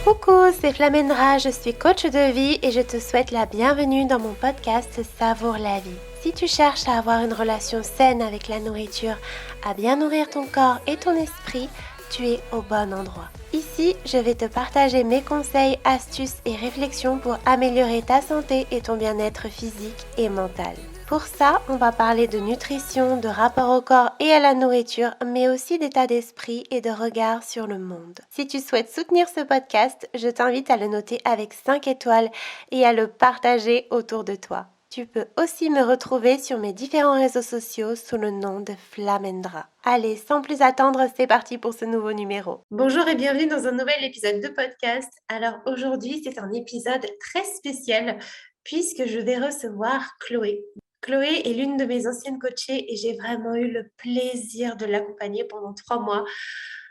Coucou, c'est Flamendra, je suis coach de vie et je te souhaite la bienvenue dans mon podcast Savoure la vie. Si tu cherches à avoir une relation saine avec la nourriture, à bien nourrir ton corps et ton esprit, tu es au bon endroit. Ici, je vais te partager mes conseils, astuces et réflexions pour améliorer ta santé et ton bien-être physique et mental. Pour ça, on va parler de nutrition, de rapport au corps et à la nourriture, mais aussi d'état d'esprit et de regard sur le monde. Si tu souhaites soutenir ce podcast, je t'invite à le noter avec 5 étoiles et à le partager autour de toi. Tu peux aussi me retrouver sur mes différents réseaux sociaux sous le nom de Flamendra. Allez, sans plus attendre, c'est parti pour ce nouveau numéro. Bonjour et bienvenue dans un nouvel épisode de podcast. Alors aujourd'hui, c'est un épisode très spécial puisque je vais recevoir Chloé. Chloé est l'une de mes anciennes coachées et j'ai vraiment eu le plaisir de l'accompagner pendant 3 mois.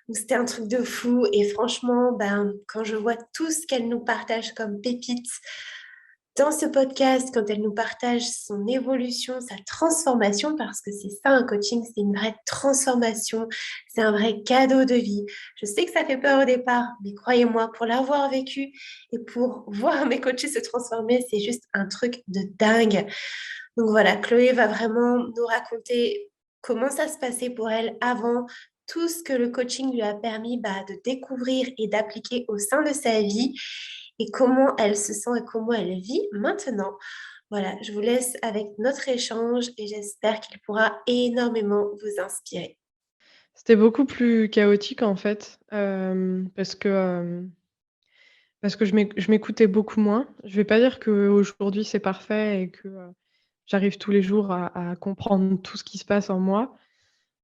Donc, c'était un truc de fou et franchement, quand je vois tout ce qu'elle nous partage comme pépites dans ce podcast, quand elle nous partage son évolution, sa transformation, parce que c'est ça un coaching, c'est une vraie transformation, c'est un vrai cadeau de vie. Je sais que ça fait peur au départ, mais croyez-moi, pour l'avoir vécu et pour voir mes coachés se transformer, c'est juste un truc de dingue. Donc voilà, Chloé va vraiment nous raconter comment ça se passait pour elle avant, tout ce que le coaching lui a permis de découvrir et d'appliquer au sein de sa vie et comment elle se sent et comment elle vit maintenant. Voilà, je vous laisse avec notre échange et j'espère qu'il pourra énormément vous inspirer. C'était beaucoup plus chaotique en fait, parce que je m'écoutais beaucoup moins. Je vais pas dire qu'aujourd'hui c'est parfait et que, j'arrive tous les jours à comprendre tout ce qui se passe en moi,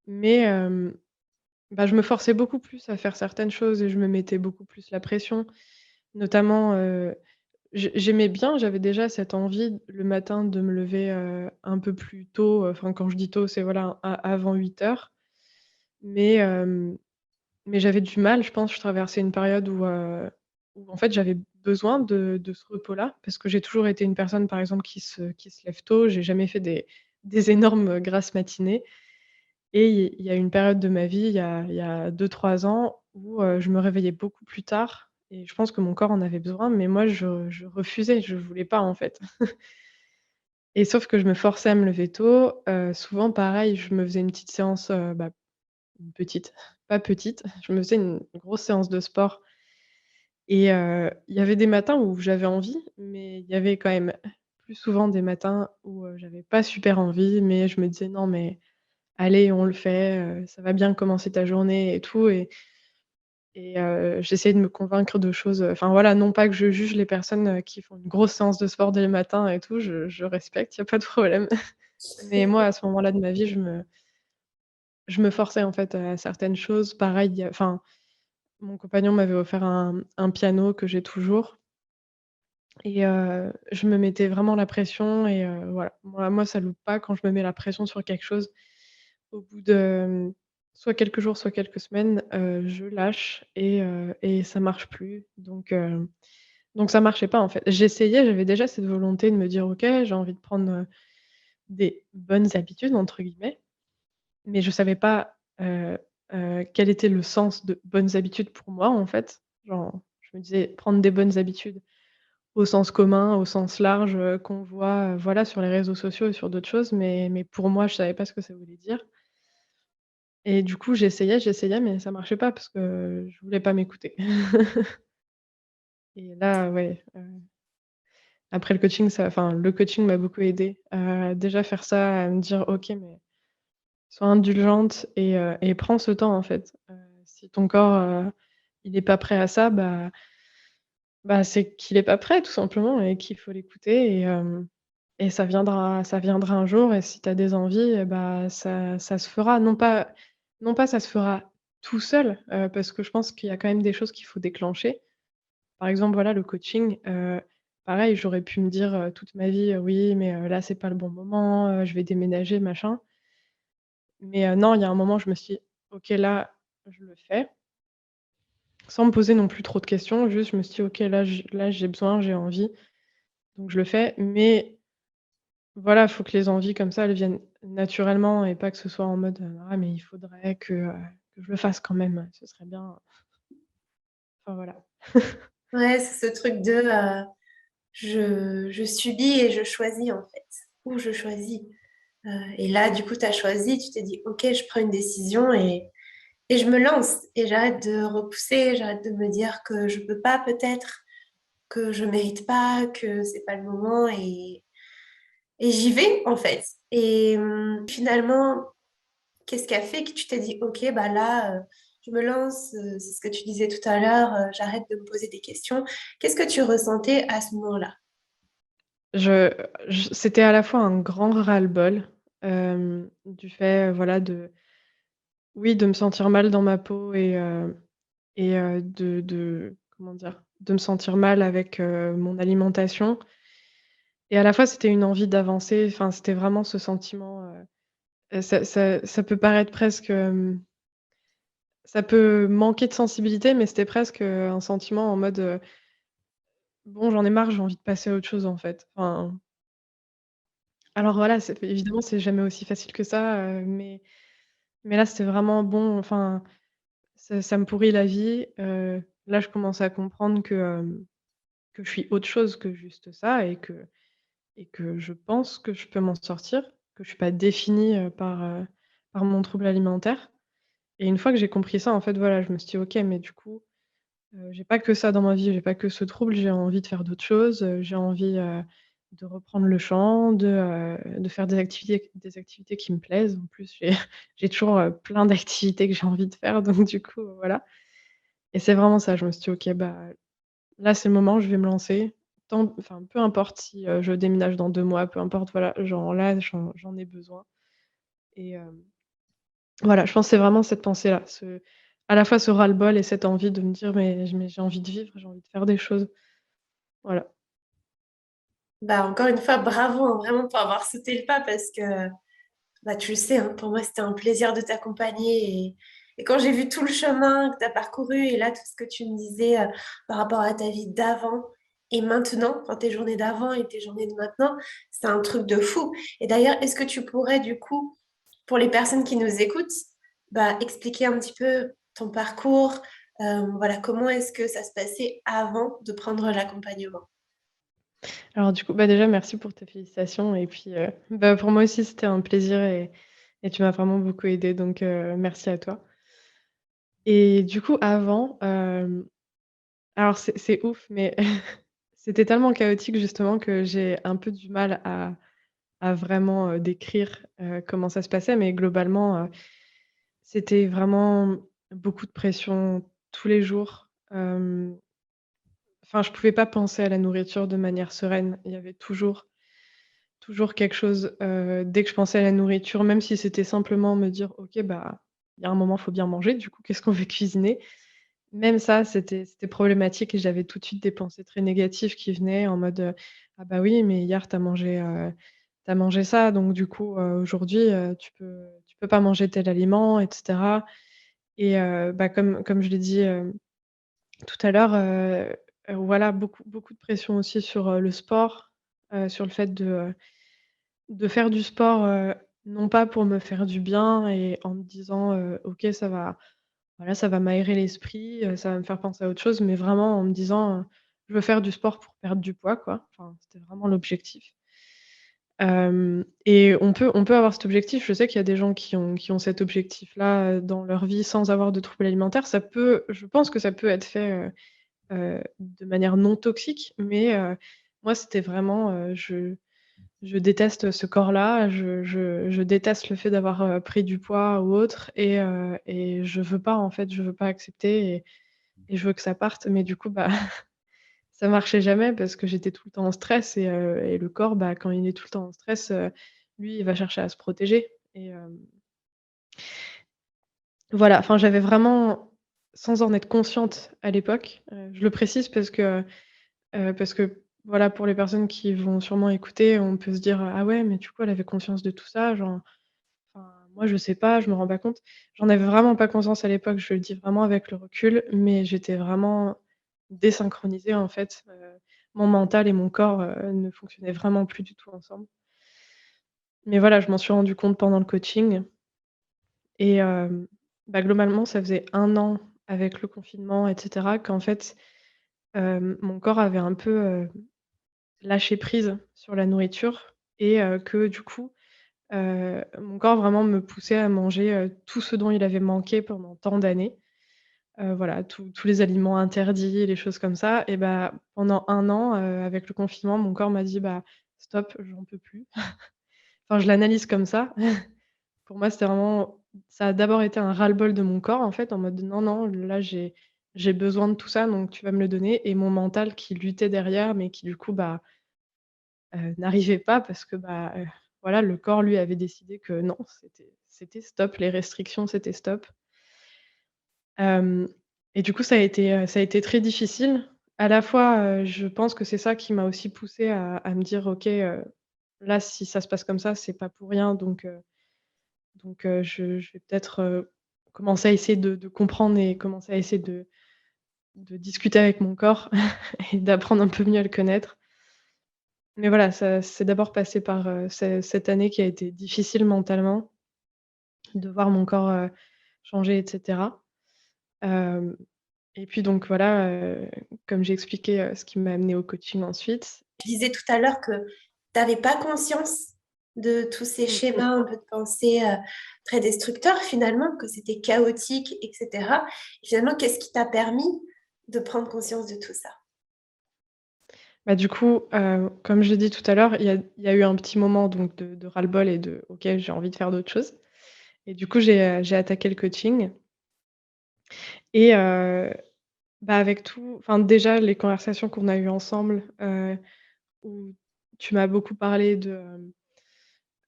mais je me forçais beaucoup plus à faire certaines choses et je me mettais beaucoup plus la pression. Notamment, j'aimais bien, j'avais déjà cette envie le matin de me lever, un peu plus tôt, enfin quand je dis tôt, c'est voilà, a avant 8 heures, mais mais j'avais du mal, je pense, je traversais une période où en fait j'avais besoin de ce repos-là, parce que j'ai toujours été une personne, par exemple, qui se lève tôt. J'ai jamais fait des énormes, grasses matinées et il y a une période de ma vie, il y a 2-3 ans où, je me réveillais beaucoup plus tard et je pense que mon corps en avait besoin, mais moi je refusais, je voulais pas, en fait. Et sauf que je me forçais à me lever tôt, souvent pareil, je me faisais une petite séance, une petite, pas petite, je me faisais une grosse séance de sport et il y avait des matins où j'avais envie, mais il y avait quand même plus souvent des matins où, j'avais pas super envie, mais je me disais: «Non mais allez, on le fait, ça va bien commencer ta journée et tout» et j'essayais de me convaincre de choses, enfin voilà, non pas que je juge les personnes, qui font une grosse séance de sport dès le matin et tout, je respecte, il y a pas de problème. Mais moi, à ce moment-là de ma vie, je me forçais en fait à certaines choses. Pareil, enfin, mon compagnon m'avait offert un piano que j'ai toujours et je me mettais vraiment la pression et voilà. Moi ça loupe pas quand je me mets la pression sur quelque chose. Au bout de, soit quelques jours, soit quelques semaines, je lâche et ça marche plus. Donc ça marchait pas en fait. J'essayais, j'avais déjà cette volonté de me dire: «OK, j'ai envie de prendre, des «bonnes habitudes» entre guillemets», mais je savais pas, quel était le sens de bonnes habitudes pour moi, en fait. Genre, je me disais: «Prendre des bonnes habitudes» au sens commun, au sens large, qu'on voit, voilà, sur les réseaux sociaux et sur d'autres choses, mais pour moi, je savais pas ce que ça voulait dire et du coup, j'essayais, mais ça marchait pas parce que je voulais pas m'écouter. Et là, ouais, après le coaching m'a beaucoup aidée à déjà faire ça, à me dire: «OK, mais sois indulgente et prends ce temps, en fait. Si ton corps, il est pas prêt à ça, c'est qu'il est pas prêt tout simplement et qu'il faut l'écouter et ça viendra un jour et si tu as des envies ça se fera. Non pas ça se fera tout seul, parce que je pense qu'il y a quand même des choses qu'il faut déclencher. Par exemple, voilà, le coaching, pareil, j'aurais pu me dire, toute ma vie: «Oui, mais là, c'est pas le bon moment, je vais déménager, machin». Mais non, il y a un moment, je me suis dit: «OK, là, je le fais». Sans me poser non plus trop de questions, juste je me suis dit: «OK, là j'ai besoin, j'ai envie, donc je le fais». Mais voilà, faut que les envies comme ça, elles viennent naturellement et pas que ce soit en mode: «Ah mais il faudrait que que je le fasse quand même, ce serait bien, enfin voilà. Ouais, c'est ce truc de, je subis et je choisis, en fait. Ou je choisis. Et là, du coup, tu as choisi, tu t'es dit: «OK, je prends une décision et je me lance et j'arrête de repousser, j'arrête de me dire que je peux pas peut-être, que je mérite pas, que c'est pas le moment et j'y vais, en fait». Et finalement, qu'est-ce qui a fait que tu t'es dit: «OK, bah là, je me lance», c'est ce que tu disais tout à l'heure, «j'arrête de me poser des questions». Qu'est-ce que tu ressentais à ce moment-là? Je C'était à la fois un grand ras-le-bol, du fait, voilà, de oui, de me sentir mal dans ma peau et de comment dire? De me sentir mal avec, mon alimentation et à la fois, c'était une envie d'avancer, enfin, c'était vraiment ce sentiment, ça peut paraître presque, ça peut manquer de sensibilité, mais c'était presque, un sentiment en mode, «Bon, j'en ai marre, j'ai envie de passer à autre chose, en fait». Enfin, alors voilà, c'est évidemment, c'est jamais aussi facile que ça, mais là, c'était vraiment bon, enfin, ça me pourrit la vie, là, je commence à comprendre que je suis autre chose que juste ça et que je pense que je peux m'en sortir, que je suis pas définie, par mon trouble alimentaire et une fois que j'ai compris ça, en fait, voilà, je me suis dit: «OK, mais du coup, j'ai pas que ça dans ma vie, j'ai pas que ce trouble, j'ai envie de faire d'autres choses, j'ai envie, de reprendre le chant, de faire des activités qui me plaisent». En plus, j'ai toujours, plein d'activités que j'ai envie de faire donc du coup, voilà et c'est vraiment ça. Je me suis dit: «OK, bah, là, c'est le moment, je vais me lancer». Tant enfin, peu importe si, je déménage dans 2 mois, peu importe, voilà, genre là, j'en ai besoin et voilà, je pense que c'est vraiment cette pensée-là, à la fois ce ras-le-bol et cette envie de me dire: «Mais j'ai envie de vivre, j'ai envie de faire des choses». Voilà. Bah, encore une fois, bravo, hein, vraiment pour avoir sauté le pas parce que, bah, tu le sais, hein, pour moi, c'était un plaisir de t'accompagner et quand j'ai vu tout le chemin que tu as parcouru et là, tout ce que tu me disais, par rapport à ta vie d'avant et maintenant, enfin tes journées d'avant et tes journées de maintenant, c'est un truc de fou. Et d'ailleurs, est-ce que tu pourrais du coup, pour les personnes qui nous écoutent, bah, expliquer un petit peu ton parcours, voilà, comment est-ce que ça se passait avant de prendre l'accompagnement? Alors du coup, bah, déjà merci pour tes félicitations et puis, bah, pour moi aussi c'était un plaisir et tu m'as vraiment beaucoup aidée donc merci à toi et du coup avant, alors c'est ouf mais c'était tellement chaotique justement que j'ai un peu du mal à vraiment, décrire, comment ça se passait mais globalement, c'était vraiment beaucoup de pression tous les jours, enfin je pouvais pas penser à la nourriture de manière sereine. Il y avait toujours quelque chose, dès que je pensais à la nourriture, même si c'était simplement me dire: «OK, bah, il y a un moment, faut bien manger, du coup, qu'est-ce qu'on va cuisiner?» Même ça, c'était problématique et j'avais tout de suite des pensées très négatives qui venaient en mode, «Ah bah, oui, mais hier tu mangé ça, donc du coup, aujourd'hui, tu peux pas manger tel aliment» et cetera et bah, comme je l'ai dit, tout à l'heure, voilà, beaucoup de pression aussi sur, le sport, sur le fait de faire du sport, non pas pour me faire du bien et en me disant, «OK, ça va voilà, ça va m'aérer l'esprit, ça va me faire penser à autre chose», mais vraiment en me disant, «Je veux faire du sport pour perdre du poids», quoi. Enfin, c'était vraiment l'objectif. Et on peut avoir cet objectif. Je sais qu'il y a des gens qui ont cet objectif-là, dans leur vie sans avoir de troubles alimentaires. Je pense que ça peut être fait, de manière non toxique, mais moi, c'était vraiment, je déteste ce corps-là, je déteste le fait d'avoir, pris du poids ou autre et je veux pas, en fait, je veux pas accepter et je veux que ça parte. Mais du coup, bah, ça marchait jamais parce que j'étais tout le temps en stress et le corps, bah, quand il est tout le temps en stress, lui, il va chercher à se protéger et voilà, enfin, j'avais vraiment sans en être consciente à l'époque, je le précise parce que voilà, pour les personnes qui vont sûrement écouter, on peut se dire: «Ah ouais, mais du coup, elle avait conscience de tout ça?» genre, enfin, moi, je sais pas, je me rends pas compte. J'en avais vraiment pas conscience à l'époque, je le dis vraiment avec le recul, mais j'étais vraiment désynchronisée, en fait, mon mental et mon corps, ne fonctionnaient vraiment plus du tout ensemble. Mais voilà, je m'en suis rendu compte pendant le coaching et bah, globalement, ça faisait 1 an avec le confinement et cetera qu'en fait, mon corps avait un peu, lâché prise sur la nourriture et que du coup, mon corps vraiment me poussait à manger, tout ce dont il avait manqué pendant tant d'années. Voilà, tous les aliments interdits, les choses comme ça et bah, pendant 1 an, avec le confinement, mon corps m'a dit: «Bah, stop, j'en peux plus». Enfin, je l'analyse comme ça. Pour moi, c'était vraiment ça a d'abord été un ras-le-bol de mon corps, en fait, en mode: «Non, non, là, j'ai besoin de tout ça, donc tu vas me le donner» et mon mental qui luttait derrière, mais qui du coup, bah, n'arrivait pas parce que, bah, voilà, le corps, lui, avait décidé que non, c'était stop, les restrictions, c'était stop. Hem et du coup, ça a été très difficile. À la fois, je pense que c'est ça qui m'a aussi poussée à me dire: «OK, là, si ça se passe comme ça, c'est pas pour rien, donc je vais peut-être, commencer à essayer de comprendre et commencer à essayer de discuter avec mon corps et d'apprendre un peu mieux à le connaître». Mais voilà, ça c'est d'abord passé par, cette année qui a été difficile mentalement, de voir mon corps, changer et cetera. Hem Et puis donc voilà, comme j'ai expliqué, ce qui m'a amenée au coaching ensuite. Tu disais tout à l'heure que tu avais pas conscience de tous ces Mmh. schémas un peu de pensée, très destructeurs finalement, que c'était chaotique et cetera. Et finalement, qu'est-ce qui t'a permis de prendre conscience de tout ça? Bah, du coup, comme je l'ai dit tout à l'heure, il y a eu un petit moment donc de ras-le-bol et de: «OK, j'ai envie de faire d'autres choses» et du coup, j'ai attaqué le coaching et bah, avec tout enfin déjà les conversations qu'on a eues ensemble, où tu m'as beaucoup parlé de,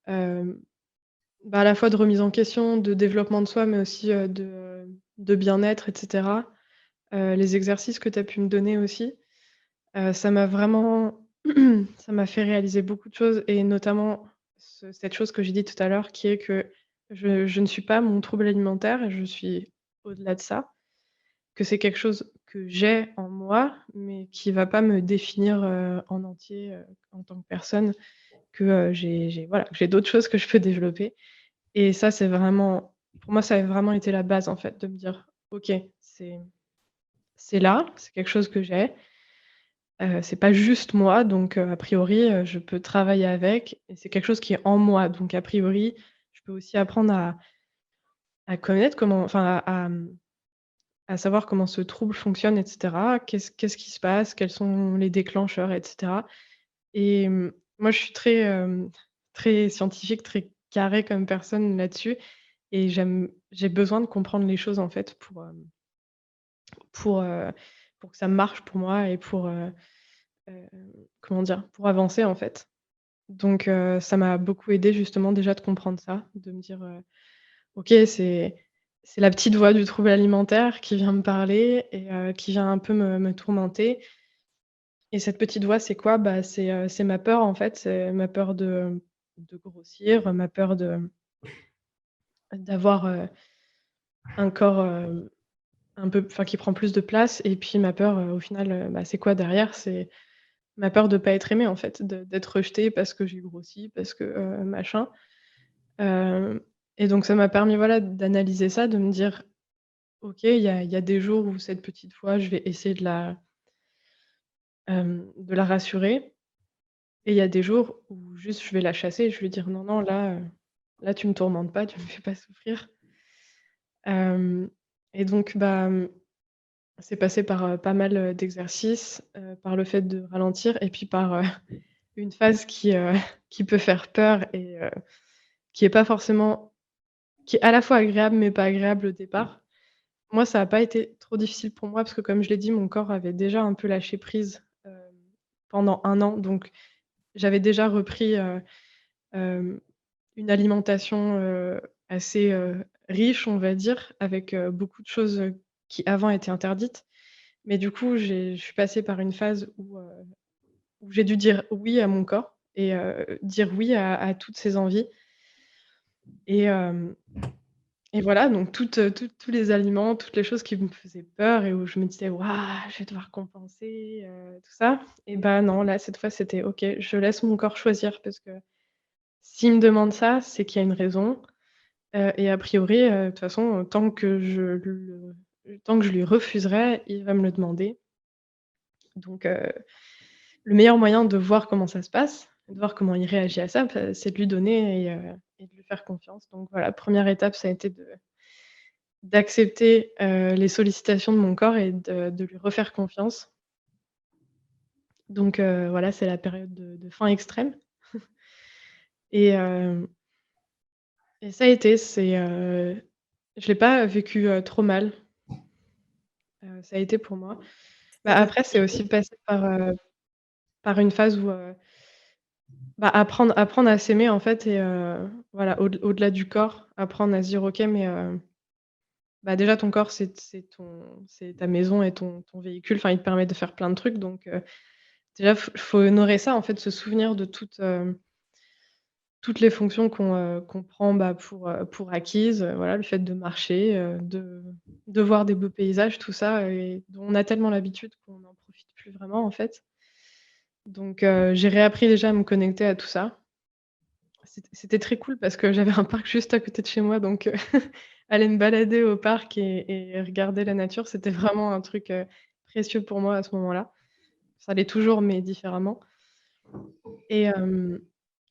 bah, à la fois de remise en question, de développement de soi, mais aussi, de bien-être et cetera. Les exercices que tu as pu me donner aussi. Ça m'a vraiment ça m'a fait réaliser beaucoup de choses et notamment cette chose que j'ai dit tout à l'heure qui est que je ne suis pas mon trouble alimentaire et je suis au-delà de ça. Que c'est quelque chose que j'ai en moi, mais qui va pas me définir, en entier, en tant que personne, que, j'ai voilà, que j'ai d'autres choses que je peux développer et ça, c'est vraiment pour moi, ça a vraiment été la base, en fait, de me dire: «OK, c'est c'est là, c'est quelque chose que j'ai, c'est pas juste moi, donc a priori, je peux travailler avec et c'est quelque chose qui est en moi, donc a priori, je peux aussi apprendre à connaître comment enfin à savoir comment ce trouble fonctionne et cetera. Qu'est-ce qui se passe? Quels sont les déclencheurs et cetera?» et moi, je suis très, très scientifique, très carrée comme personne là-dessus et j'ai besoin de comprendre les choses, en fait, pour, heu, pour que ça marche pour moi et pour, heu, comment dire? Pour avancer, en fait. Donc ça m'a beaucoup aidé justement déjà de comprendre ça, de me dire, «OK, c'est la petite voix du trouble alimentaire qui vient me parler et qui vient un peu me tourmenter» et cette petite voix, c'est quoi? Bah, c'est ma peur, en fait, c'est ma peur de grossir, ma peur d'avoir, un corps, un peu enfin qui prend plus de place et puis ma peur, au final, bah, c'est quoi derrière? C'est ma peur de pas être aimée, en fait, d'être rejetée parce que j'ai grossi, parce que, machin. Hem et donc ça m'a permis, voilà, d'analyser ça, de me dire: «OK, il y a des jours où cette petite voix, je vais essayer de la rassurer et il y a des jours où juste je vais la chasser et je vais lui dire: "Non, non, là, là tu me tourmentes pas, tu me fais pas souffrir"». Hem et donc bah, c'est passé par, pas mal, d'exercices, par le fait de ralentir et puis par, une phase qui peut faire peur et qui est pas forcément qui est à la fois agréable mais pas agréable au départ. Moi, ça a pas été trop difficile pour moi parce que comme je l'ai dit, mon corps avait déjà un peu lâché prise, pendant 1 an. Donc j'avais déjà repris, hem, une alimentation, assez, riche, on va dire, avec, beaucoup de choses, qui avant étaient interdites. Mais du coup, je suis passée par une phase où j'ai dû dire oui à mon corps et dire oui à toutes ses envies et voilà, donc tous les aliments, toutes les choses qui me faisaient peur et où je me disais: «Waouh, je vais devoir compenser, tout ça» et bah, non, là, cette fois, c'était OK, je laisse mon corps choisir parce que s'il me demande ça, c'est qu'il y a une raison et a priori, de toute façon, tant que je lui refuserai, il va me le demander. Donc le meilleur moyen de voir comment ça se passe, de voir comment il réagit à ça, c'est de lui donner et de lui faire confiance. Donc voilà, première étape, ça a été d'accepter, les sollicitations de mon corps et de lui refaire confiance. Donc voilà, c'est la période de faim extrême et hem et ça a été, je l'ai pas vécu, trop mal, ça a été pour moi. Ça Bah, t'a après, fait c'est du aussi bien? passé par une phase où, bah, apprendre à s'aimer en fait et voilà, au-delà du corps, apprendre à se dire: «OK, mais bah, déjà ton corps c'est ta maison et ton véhicule, enfin il te permet de faire plein de trucs donc déjà faut honorer ça en fait, se souvenir de toutes les fonctions qu'on prend, bah, pour acquises, voilà, le fait de marcher, de voir des beaux paysages, tout ça et dont on a tellement l'habitude qu'on n'en profite plus vraiment en fait. Donc j'ai réappris déjà à me connecter à tout ça. C'était très cool parce que j'avais un parc juste à côté de chez moi, donc aller me balader au parc et regarder la nature, c'était vraiment un truc, précieux pour moi à ce moment-là. Ça l'est toujours, mais différemment et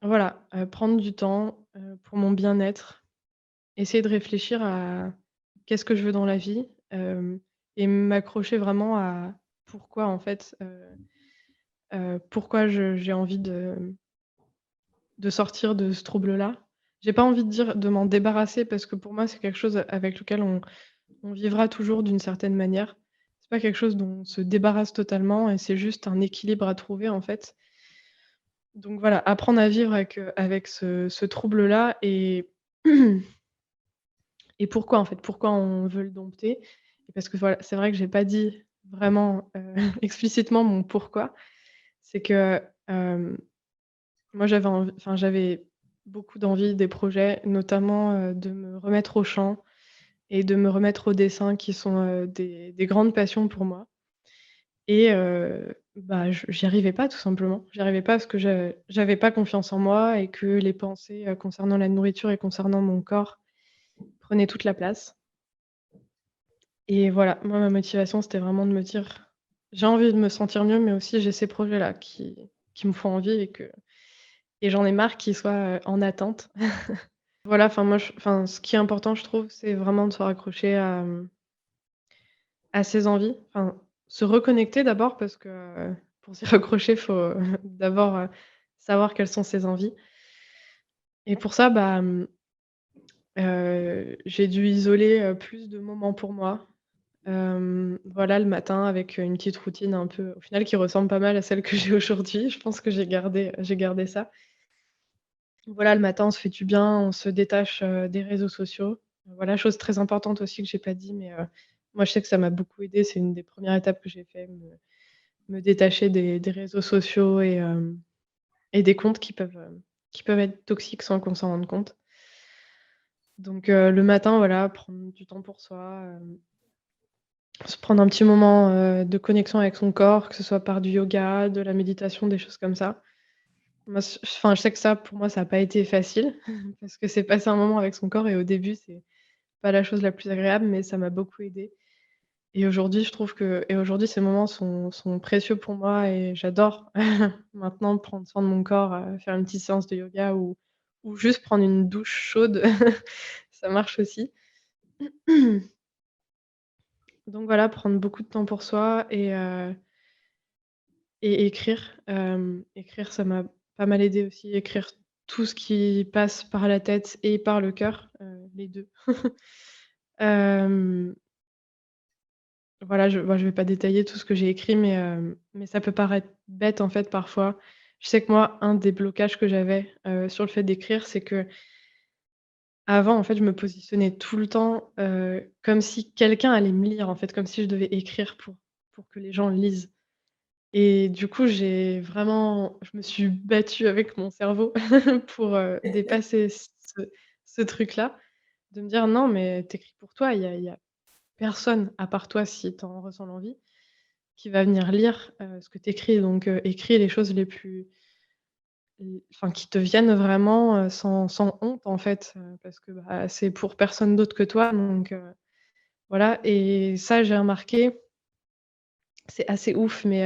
voilà, prendre du temps, pour mon bien-être, essayer de réfléchir à qu'est-ce que je veux dans la vie, et m'accrocher vraiment à pourquoi en fait, pourquoi j'ai envie de sortir de ce trouble-là. J'ai pas envie de dire de m'en débarrasser parce que pour moi, c'est quelque chose avec lequel on vivra toujours d'une certaine manière. C'est pas quelque chose dont on se débarrasse totalement et c'est juste un équilibre à trouver, en fait. Donc voilà, apprendre à vivre avec ce trouble-là et pourquoi, en fait, pourquoi on veut le dompter et parce que voilà, c'est vrai que j'ai pas dit vraiment, explicitement mon pourquoi. C'est que, moi, j'avais beaucoup d'envie, des projets, notamment, de me remettre au chant et de me remettre au dessin qui sont, des grandes passions pour moi et bah, j'y arrivais pas tout simplement. J'y arrivais pas parce que j'avais pas confiance en moi et que les pensées, concernant la nourriture et concernant mon corps prenaient toute la place et voilà, moi, ma motivation, c'était vraiment de me dire: «J'ai envie de me sentir mieux, mais aussi j'ai ces projets-là qui me font envie et j'en ai marre qu'ils soient, en attente». Voilà, enfin moi ce qui est important je trouve, c'est vraiment de se raccrocher à ses envies. Enfin, se reconnecter d'abord parce que, pour s'y raccrocher, faut, d'abord, savoir quelles sont ses envies et pour ça, bah, j'ai dû isoler, plus de moments pour moi. Voilà, le matin avec, une petite routine un peu au final qui ressemble pas mal à celle que j'ai aujourd'hui. Je pense que j'ai gardé ça. Voilà, le matin, on se fait du bien, on se détache, des réseaux sociaux. Voilà, chose très importante aussi que j'ai pas dit, mais moi, je sais que ça m'a beaucoup aidée. C'est une des premières étapes que j'ai fait, me détacher des réseaux sociaux et des comptes qui peuvent être toxiques sans qu'on s'en rende compte. Donc le matin, voilà, prendre du temps pour soi, se prendre un petit moment, de connexion avec son corps, que ce soit par du yoga, de la méditation, des choses comme ça. Moi, je sais que ça, pour moi, ça a pas été facile parce que c'est passer un moment avec son corps et au début, c'est pas la chose la plus agréable, mais ça m'a beaucoup aidée et aujourd'hui, ces moments sont précieux pour moi et j'adore maintenant prendre soin de mon corps, faire une petite séance de yoga ou juste prendre une douche chaude, ça marche aussi. Donc voilà, prendre beaucoup de temps pour soi et écrire. Écrire, ça m'a pas mal aidée aussi, écrire tout ce qui passe par la tête et par le cœur, les 2. Hem, voilà, je vais pas détailler tout ce que j'ai écrit, mais ça peut paraître bête, en fait, parfois. Je sais que moi, un des blocages que j'avais, sur le fait d'écrire, c'est qu'avant, en fait, je me positionnais tout le temps, comme si quelqu'un allait me lire, en fait, comme si je devais écrire pour que les gens lisent. Et du coup, je me suis battue avec mon cerveau pour, dépasser ce truc-là, de me dire: «Non, mais tu écris pour toi, il y a personne à part toi, si tu en ressens l'envie, qui va venir lire, ce que tu écris, donc écris les choses enfin qui te viennent vraiment, sans honte en fait, parce que, bah, c'est pour personne d'autre que toi donc voilà et ça j'ai remarqué, c'est assez ouf mais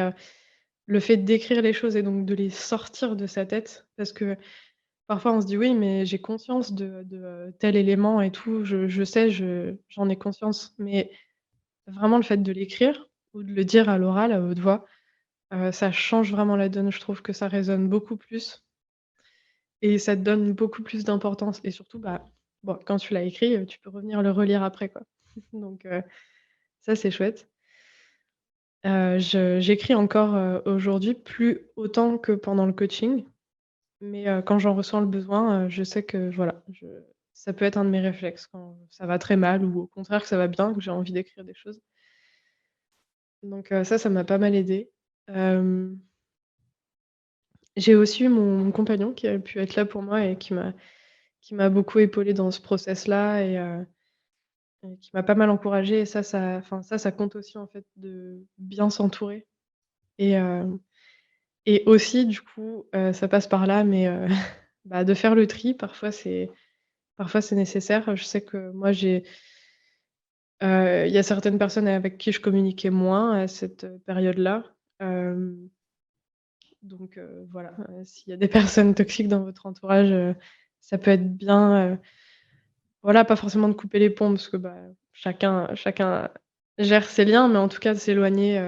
le fait d'écrire les choses et donc de les sortir de sa tête parce que parfois on se dit: «Oui mais j'ai conscience de tel élément et tout, je sais, j'en ai conscience». Mais vraiment le fait de l'écrire ou de le dire à l'oral à haute voix, ça change vraiment la donne. Je trouve que ça résonne beaucoup plus et ça te donne beaucoup plus d'importance et surtout, bah, bon, quand tu l'as écrit, tu peux revenir le relire après, quoi. Donc ça, c'est chouette. J'écris encore, aujourd'hui, plus autant que pendant le coaching, mais quand j'en ressens le besoin, je sais que voilà, je ça peut être un de mes réflexes quand ça va très mal ou au contraire que ça va bien, que j'ai envie d'écrire des choses. Donc ça m'a pas mal aidée. Hem J'ai aussi eu mon compagnon qui a pu être là pour moi et qui m'a beaucoup épaulée dans ce process-là et qui m'a pas mal encouragée et ça compte aussi en fait de bien s'entourer et et aussi du coup, ça passe par là mais bah, de faire le tri parfois c'est nécessaire. Je sais que moi il y a certaines personnes avec qui je communiquais moins à cette, période-là, hem, donc voilà, s'il y a des personnes toxiques dans votre entourage, ça peut être bien, voilà, pas forcément de couper les ponts parce que, bah, chacun gère ses liens, mais en tout cas de s'éloigner,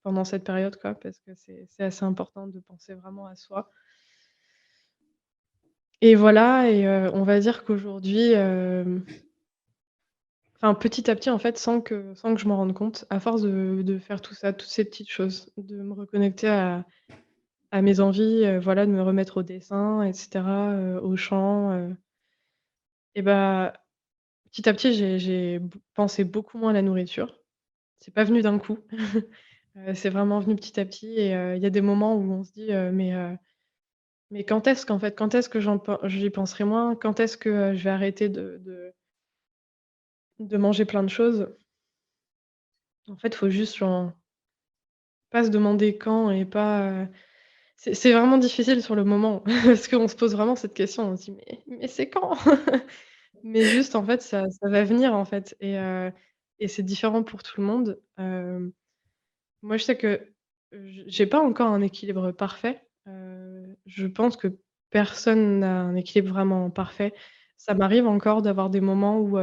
pendant cette période, quoi, parce que c'est assez important de penser vraiment à soi et voilà et on va dire qu'aujourd'hui, enfin, petit à petit, en fait, sans que je m'en rende compte, à force de faire tout ça, toutes ces petites choses, de me reconnecter à mes envies, voilà, de me remettre au dessin et cetera, au chant, et bah, petit à petit, j'ai pensé beaucoup moins à la nourriture. C'est pas venu d'un coup. C'est vraiment venu petit à petit et il y a des moments où on se dit, «Mais quand est-ce qu'en fait, quand est-ce que j'y penserai moins? Quand est-ce que, je vais arrêter de manger plein de choses?» En fait, faut juste genre pas se demander quand et pas, c'est vraiment difficile sur le moment parce qu'on se pose vraiment cette question. On se dit: «Mais c'est quand?» Mais juste en fait, ça va venir en fait et c'est différent pour tout le monde. Moi, je sais que j'ai pas encore un équilibre parfait. Je pense que personne n'a un équilibre vraiment parfait. Ça m'arrive encore d'avoir des moments où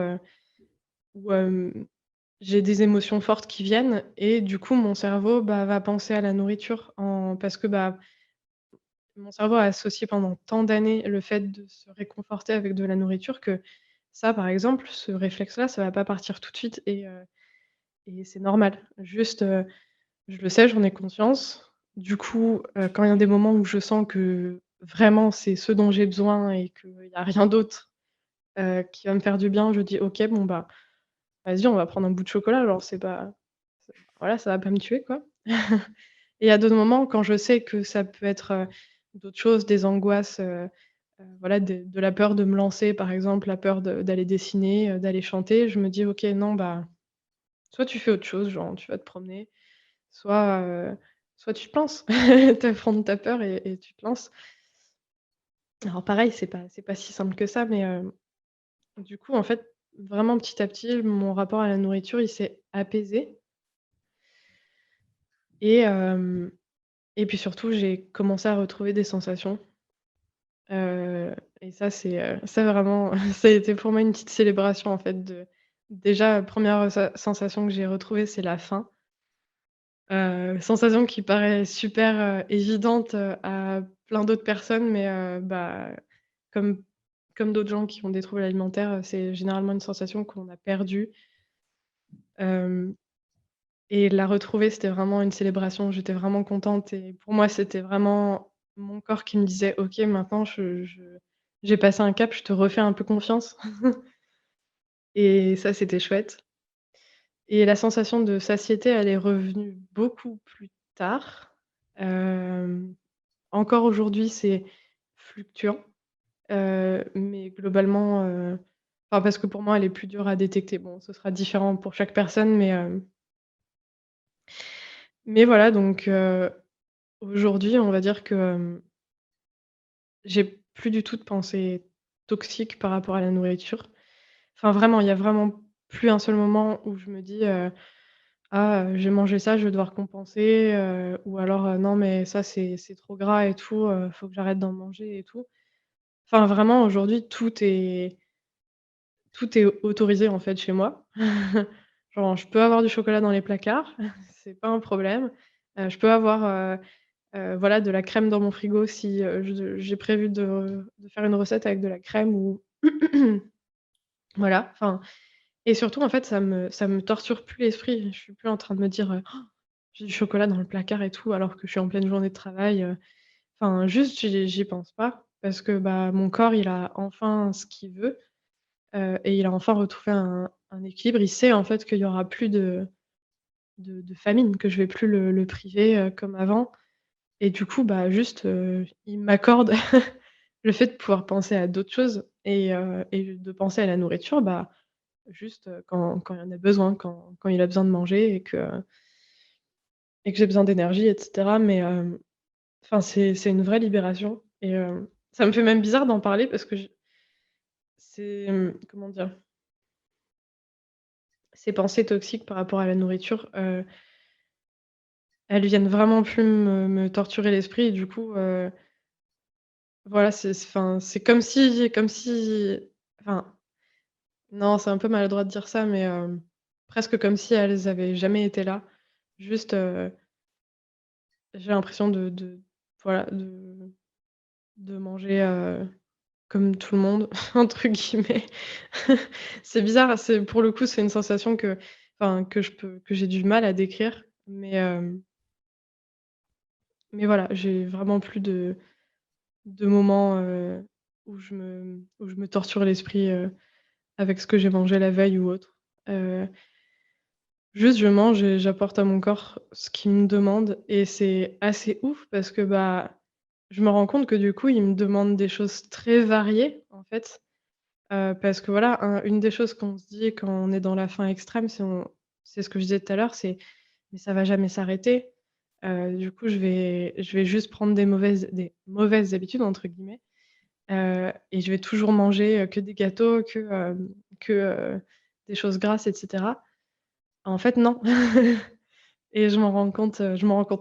j'ai des émotions fortes qui viennent et du coup, mon cerveau, bah, va penser à la nourriture parce que, bah, mon cerveau a associé pendant tant d'années le fait de se réconforter avec de la nourriture que ça, par exemple, ce réflexe-là, ça va pas partir tout de suite et c'est normal. Juste, je le sais, j'en ai conscience. Du coup, quand il y a des moments où je sens que vraiment c'est ce dont j'ai besoin et qu'il y a rien d'autre, qui va me faire du bien, je dis: «OK, bon, bah, vas-y, on va prendre un bout de chocolat». Genre voilà, ça va pas me tuer, quoi. Et il y a d'autres moments quand je sais que ça peut être, d'autres choses, des angoisses, voilà, de la peur de me lancer, par exemple, la peur d'aller dessiner, d'aller chanter, je me dis: «OK, non, bah, soit tu fais autre chose, genre tu vas te promener, soit, soit tu te lances, tu affrontes ta peur et tu te lances». Alors pareil, c'est pas si simple que ça, mais du coup, en fait, vraiment petit à petit, mon rapport à la nourriture, il s'est apaisé et et puis surtout, j'ai commencé à retrouver des sensations, et ça vraiment, ça a été pour moi une petite célébration, en fait, déjà, 1re sensation que j'ai retrouvée, c'est la faim. Sensation qui paraît super, évidente, à plein d'autres personnes, mais bah, comme comme d'autres gens qui ont des troubles alimentaires, c'est généralement une sensation qu'on a perdue, hem et la retrouver, c'était vraiment une célébration. J'étais vraiment contente et pour moi, c'était vraiment mon corps qui me disait: «OK, maintenant j'ai passé un cap, je te refais un peu confiance» et ça, c'était chouette et la sensation de satiété, elle est revenue beaucoup plus tard. Hem Encore aujourd'hui, c'est fluctuant, mais globalement, enfin, parce que pour moi, elle est plus dure à détecter. Bon, ce sera différent pour chaque personne, mais voilà donc aujourd'hui, on va dire que, j'ai plus du tout de pensée toxique par rapport à la nourriture. Enfin vraiment, il y a vraiment plus un seul moment où je me dis, «Ah, j'ai mangé ça, je vais devoir compenser», ou alors, «Non mais ça c'est trop gras et tout, faut que j'arrête d'en manger et tout». Enfin vraiment aujourd'hui tout est autorisé en fait chez moi. Genre je peux avoir du chocolat dans les placards, c'est pas un problème. Je peux avoir, voilà de la crème dans mon frigo si, j'ai prévu de faire une recette avec de la crème ou voilà, enfin et surtout en fait ça me torture plus l'esprit. Je suis plus en train de me dire, «J'ai du chocolat dans le placard et tout», alors que je suis en pleine journée de travail, enfin juste j'y pense pas parce que, bah, mon corps il a enfin ce qu'il veut, et il a enfin retrouvé un équilibre. Il sait en fait qu'il y aura plus de famine, que je vais plus le priver, comme avant et du coup, bah, juste, il m'accorde le fait de pouvoir penser à d'autres choses et de penser à la nourriture, bah, juste, quand il en a besoin, quand il a besoin de manger et que j'ai besoin d'énergie et cetera mais enfin, c'est une vraie libération et ça me fait même bizarre d'en parler parce que comment dire? Ces pensées toxiques par rapport à la nourriture, elles viennent vraiment plus me torturer l'esprit et du coup, voilà, enfin, c'est comme si enfin, non, c'est un peu maladroit de dire ça, mais presque comme si elles avaient jamais été là. Juste, j'ai l'impression de voilà, de manger, comme tout le monde, entre guillemets. C'est bizarre, c'est pour le coup, c'est une sensation enfin, que j'ai du mal à décrire, mais voilà, j'ai vraiment plus de moments, où je me torture l'esprit, avec ce que j'ai mangé la veille ou autre. Heu, Juste je mange et j'apporte à mon corps ce qu'il me demande et c'est assez ouf parce que, bah, je me rends compte que du coup, il me demande des choses très variées, en fait. Parce que voilà, une des choses qu'on se dit quand on est dans la faim extrême, c'est ce que je disais tout à l'heure, c'est: «Mais ça va jamais s'arrêter». Du coup, je vais juste prendre des «mauvaises habitudes» entre guillemets, et je vais toujours manger, que des gâteaux, que des choses grasses et cetera. En fait, non et je m'en rends compte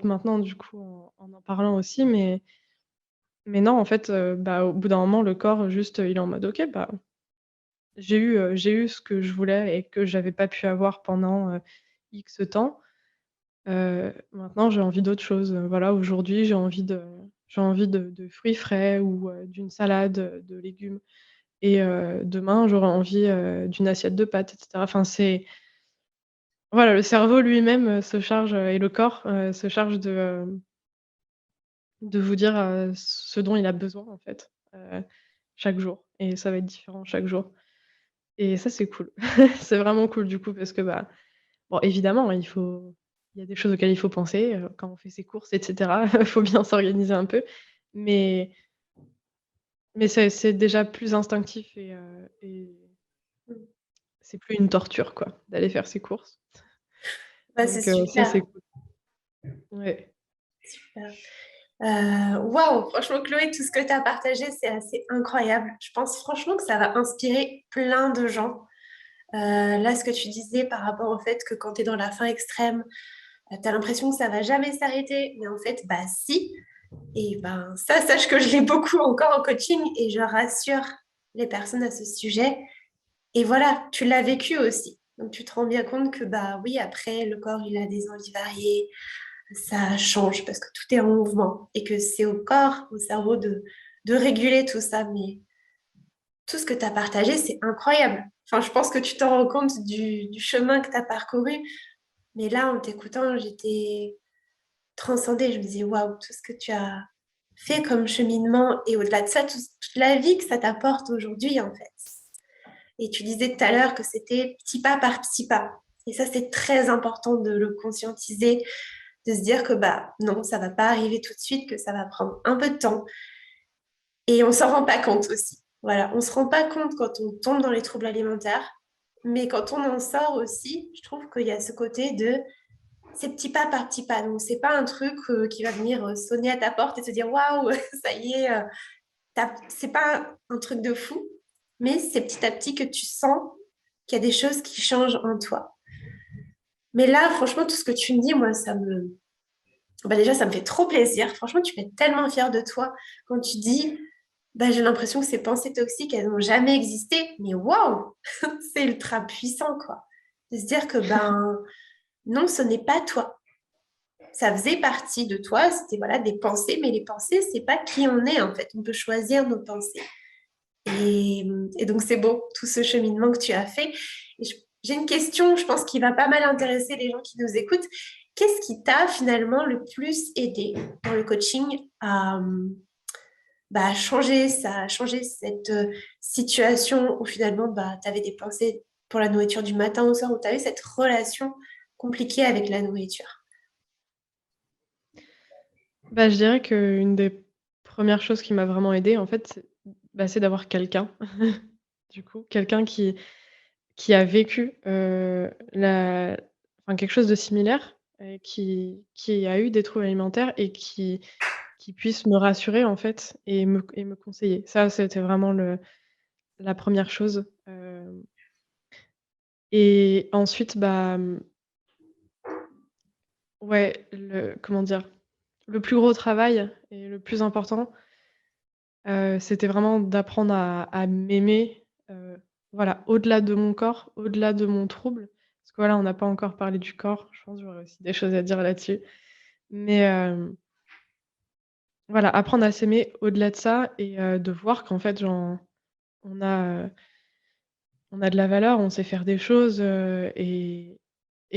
maintenant du coup en parlant aussi, mais non, en fait, bah, au bout d'un moment, le corps juste, il est en mode: «OK, bah, j'ai eu ce que je voulais et que j'avais pas pu avoir pendant, X temps. Maintenant j'ai envie d'autre chose, voilà, aujourd'hui j'ai envie de fruits frais ou, d'une salade, de légumes et demain j'aurai envie, d'une assiette de pâtes et cetera. Enfin voilà, le cerveau lui-même, se charge, et le corps, se charge de vous dire, ce dont il a besoin en fait, chaque jour et ça va être différent chaque jour et ça c'est cool. C'est vraiment cool du coup parce que, bah, bon évidemment il y a des choses auxquelles il faut penser, quand on fait ses courses et cetera, il faut bien s'organiser un peu, mais c'est déjà plus instinctif et Mmh. c'est plus une torture quoi, d'aller faire ses courses. Bah, c'est Donc ça c'est super, cool. Ouais. super. Waouh, franchement, Chloé, tout ce que tu as partagé, c'est assez incroyable. Je pense franchement que ça va inspirer plein de gens. Là, ce que tu disais par rapport au fait que quand tu es dans la faim extrême, tu as l'impression que ça va jamais s'arrêter. Mais en fait, bah si. Et ben ça, sache que je l'ai beaucoup encore en coaching et je rassure les personnes à ce sujet. Et voilà, tu l'as vécu aussi. Donc tu te rends bien compte que bah oui, après, le corps, il a des envies variées, ça change parce que tout est en mouvement et que c'est au corps, au cerveau de réguler tout ça. Mais tout ce que tu as partagé, c'est incroyable. Enfin, je pense que tu t'en rends compte du chemin que tu as parcouru. Mais là, en t'écoutant, j'étais transcendée. Je me disais, waouh, tout ce que tu as fait comme cheminement et au-delà de ça, toute la vie que ça t'apporte aujourd'hui, en fait. Et tu disais tout à l'heure que c'était petit pas par petit pas. Et ça, c'est très important de le conscientiser, de se dire que bah non, ça va pas arriver tout de suite, que ça va prendre un peu de temps. Et on s'en rend pas compte aussi. Voilà, on se rend pas compte quand on tombe dans les troubles alimentaires, mais quand on en sort aussi, je trouve qu'il y a ce côté de c'est petit pas par petit pas. Donc c'est pas un truc qui va venir sonner à ta porte et te dire waouh, ça y est. c'est pas un truc de fou, mais c'est petit à petit que tu sens qu'il y a des choses qui changent en toi. Mais là, franchement, tout ce que tu me dis, moi, bah déjà, ça me fait trop plaisir. Franchement, tu peux être tellement fière de toi quand tu dis, bah, j'ai l'impression que ces pensées toxiques, elles n'ont jamais existé. Mais waouh, c'est ultra puissant, quoi. De se dire que, ben, non, ce n'est pas toi. Ça faisait partie de toi, c'était voilà des pensées, mais les pensées, c'est pas qui on est en fait. On peut choisir nos pensées. Et, et donc c'est beau tout ce cheminement que tu as fait. Et j'ai une question, je pense, qui va pas mal intéresser les gens qui nous écoutent. Qu'est-ce qui t'a finalement le plus aidé dans le coaching à bah, changer cette situation où finalement bah, tu avais des pensées pour la nourriture du matin au soir, où tu avais cette relation compliquée avec la nourriture? Bah, je dirais qu'une des premières choses qui m'a vraiment aidée, en fait, c'est d'avoir quelqu'un, du coup, quelqu'un qui a vécu, la enfin, quelque chose de similaire et qui a eu des troubles alimentaires et qui puisse me rassurer, en fait, et me conseiller. Ça, c'était vraiment la première chose, et ensuite, ouais, comment dire? Le plus gros travail et le plus important, c'était vraiment d'apprendre à m'aimer, voilà, au-delà de mon corps, au-delà de mon trouble. Parce que voilà, on n'a pas encore parlé du corps. Je pense que j'aurais aussi des choses à dire là-dessus. Mais, voilà, apprendre à s'aimer au-delà de ça et de voir qu'en fait, on a, heu, on a de la valeur, on sait faire des choses, et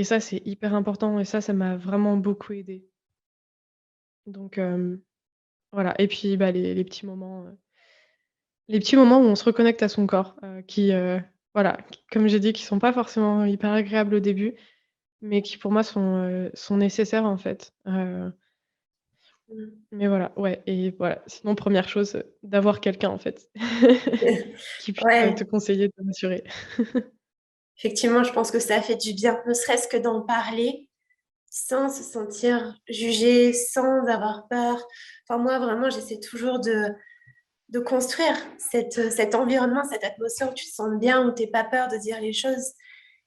ça, c'est hyper important et ça m'a vraiment beaucoup aidée. Donc, voilà, et puis, les petits moments où on se reconnecte à son corps, voilà, comme j'ai dit, qui sont pas forcément hyper agréables au début, mais qui pour moi sont nécessaires en fait. Mais voilà, ouais, et voilà, sinon première chose, d'avoir quelqu'un en fait, qui puisse, te Ouais, conseiller, te rassurer. effectivement, je pense que ça fait du bien, ne serait-ce que d'en parler sans se sentir jugé, sans avoir peur. Enfin, moi, vraiment, j'essaie toujours de construire cet environnement, cette atmosphère où tu te sens bien, où tu n'as pas peur de dire les choses.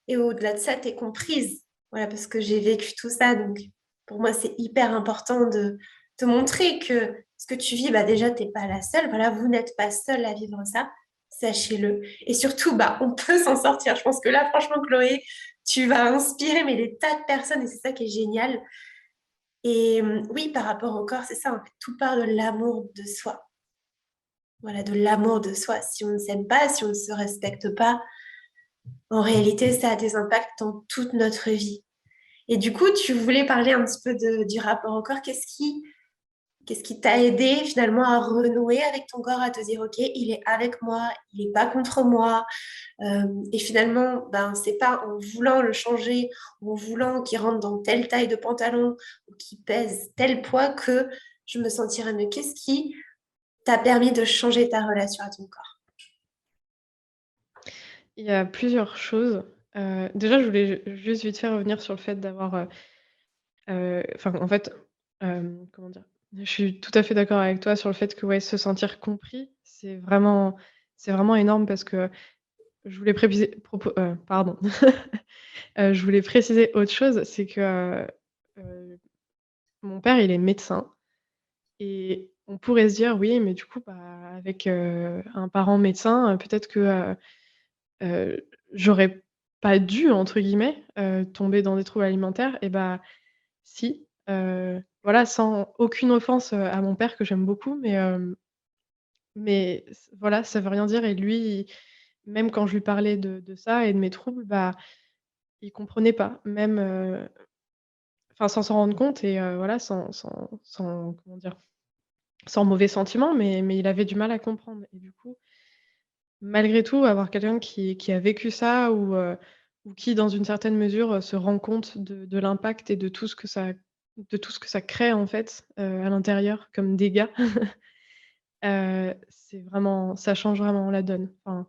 Et au-delà de ça, tu es comprise. Voilà, parce que j'ai vécu tout ça. Donc, pour moi, c'est hyper important de te montrer que ce que tu vis, bah, déjà, tu n'es pas la seule. Voilà, vous n'êtes pas seule à vivre ça. Sachez-le. Et surtout, bah, on peut s'en sortir. Je pense que là, franchement, Chloé, tu vas inspirer mais des tas de personnes et c'est ça qui est génial. Et oui, par rapport au corps, c'est ça, en fait, tout part de l'amour de soi. Voilà, de l'amour de soi. Si on ne s'aime pas, si on ne se respecte pas, en réalité, ça a des impacts dans toute notre vie. Et du coup, tu voulais parler un petit peu du rapport au corps. Qu'est-ce qui t'a aidé finalement à renouer avec ton corps, à te dire, OK, il est avec moi, il n'est pas contre moi. Et finalement, ben, c'est pas en voulant le changer, en voulant qu'il rentre dans telle taille de pantalon ou qu'il pèse tel poids que je me sentirais mieux. Qu'est-ce qui t'a permis de changer ta relation à ton corps? Il y a plusieurs choses. Déjà, je voulais juste vite fait revenir sur le fait d'avoir, enfin, en fait, comment dire? Je suis tout à fait d'accord avec toi sur le fait que, ouais, se sentir compris, c'est vraiment énorme parce que je voulais pardon, je voulais préciser autre chose, c'est que, mon père, il est médecin et on pourrait se dire: «Oui, mais du coup, bah, avec, un parent médecin, peut-être que, j'aurais pas dû, entre guillemets, tomber dans des troubles alimentaires», et bah, si, voilà, sans aucune offense, à mon père que j'aime beaucoup, mais voilà, ça veut rien dire, et lui, même quand je lui parlais de ça et de mes troubles, bah, il comprenait pas. Même, enfin, sans s'en rendre compte, et voilà, sans comment dire? Sans mauvais sentiment, mais il avait du mal à comprendre, et du coup, malgré tout, avoir quelqu'un qui a vécu ça, ou qui, dans une certaine mesure, se rend compte de l'impact et de tout ce que ça crée, en fait, à l'intérieur comme dégâts, c'est vraiment, ça change vraiment la donne. Enfin,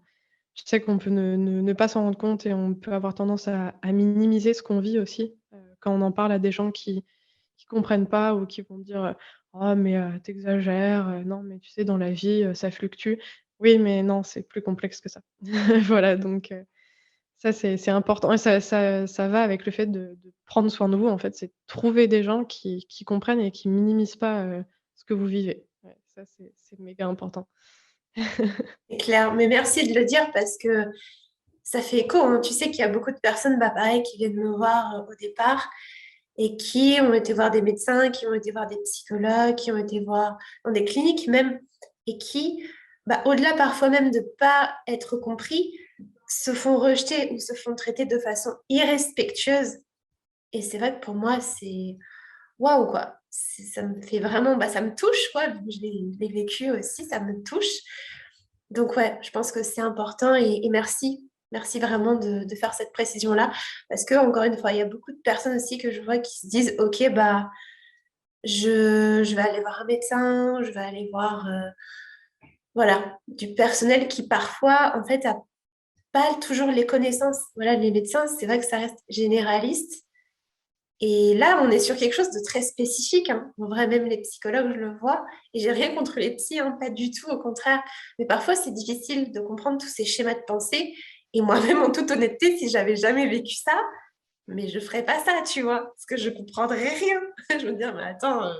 je sais qu'on peut ne pas s'en rendre compte et on peut avoir tendance à minimiser ce qu'on vit aussi, quand on en parle à des gens qui qui comprennent pas ou qui vont dire, «Oh mais tu non mais tu sais dans la vie, ça fluctue». Oui, mais non, c'est plus complexe que ça. Voilà donc ça c'est important et ça va avec le fait de prendre soin de vous en fait, c'est trouver des gens qui comprennent et qui minimisent pas, ce que vous vivez. Ouais, ça c'est méga important. C'est clair. Mais merci de le dire parce que ça fait écho, hein. Tu sais qu'il y a beaucoup de personnes, bah, pareil, qui viennent me voir au départ et qui ont été voir des médecins, qui ont été voir des psychologues, qui ont été voir dans des cliniques même, et qui, bah, au-delà parfois même de pas être compris, se font rejeter ou se font traiter de façon irrespectueuse. Et c'est vrai que pour moi, c'est waouh, quoi. Ça me fait vraiment, bah, ça me touche, quoi. Je l'ai vécu aussi, ça me touche. Donc ouais, je pense que c'est important et merci. Merci vraiment de faire cette précision-là. Parce que, encore une fois, il y a beaucoup de personnes aussi que je vois qui se disent, OK, bah, je vais aller voir un médecin, je vais aller voir, voilà, du personnel qui parfois, en fait, a pas toujours les connaissances. Voilà, les médecins, c'est vrai que ça reste généraliste. Et là, on est sur quelque chose de très spécifique, hein. En vrai, même les psychologues, je le vois. Et j'ai rien contre les psys, hein, pas du tout, au contraire. Mais parfois, c'est difficile de comprendre tous ces schémas de pensée. Et moi-même, en toute honnêteté, si j'avais jamais vécu ça, mais je ferais pas ça, tu vois, parce que je comprendrais rien. Je me dis, mais attends,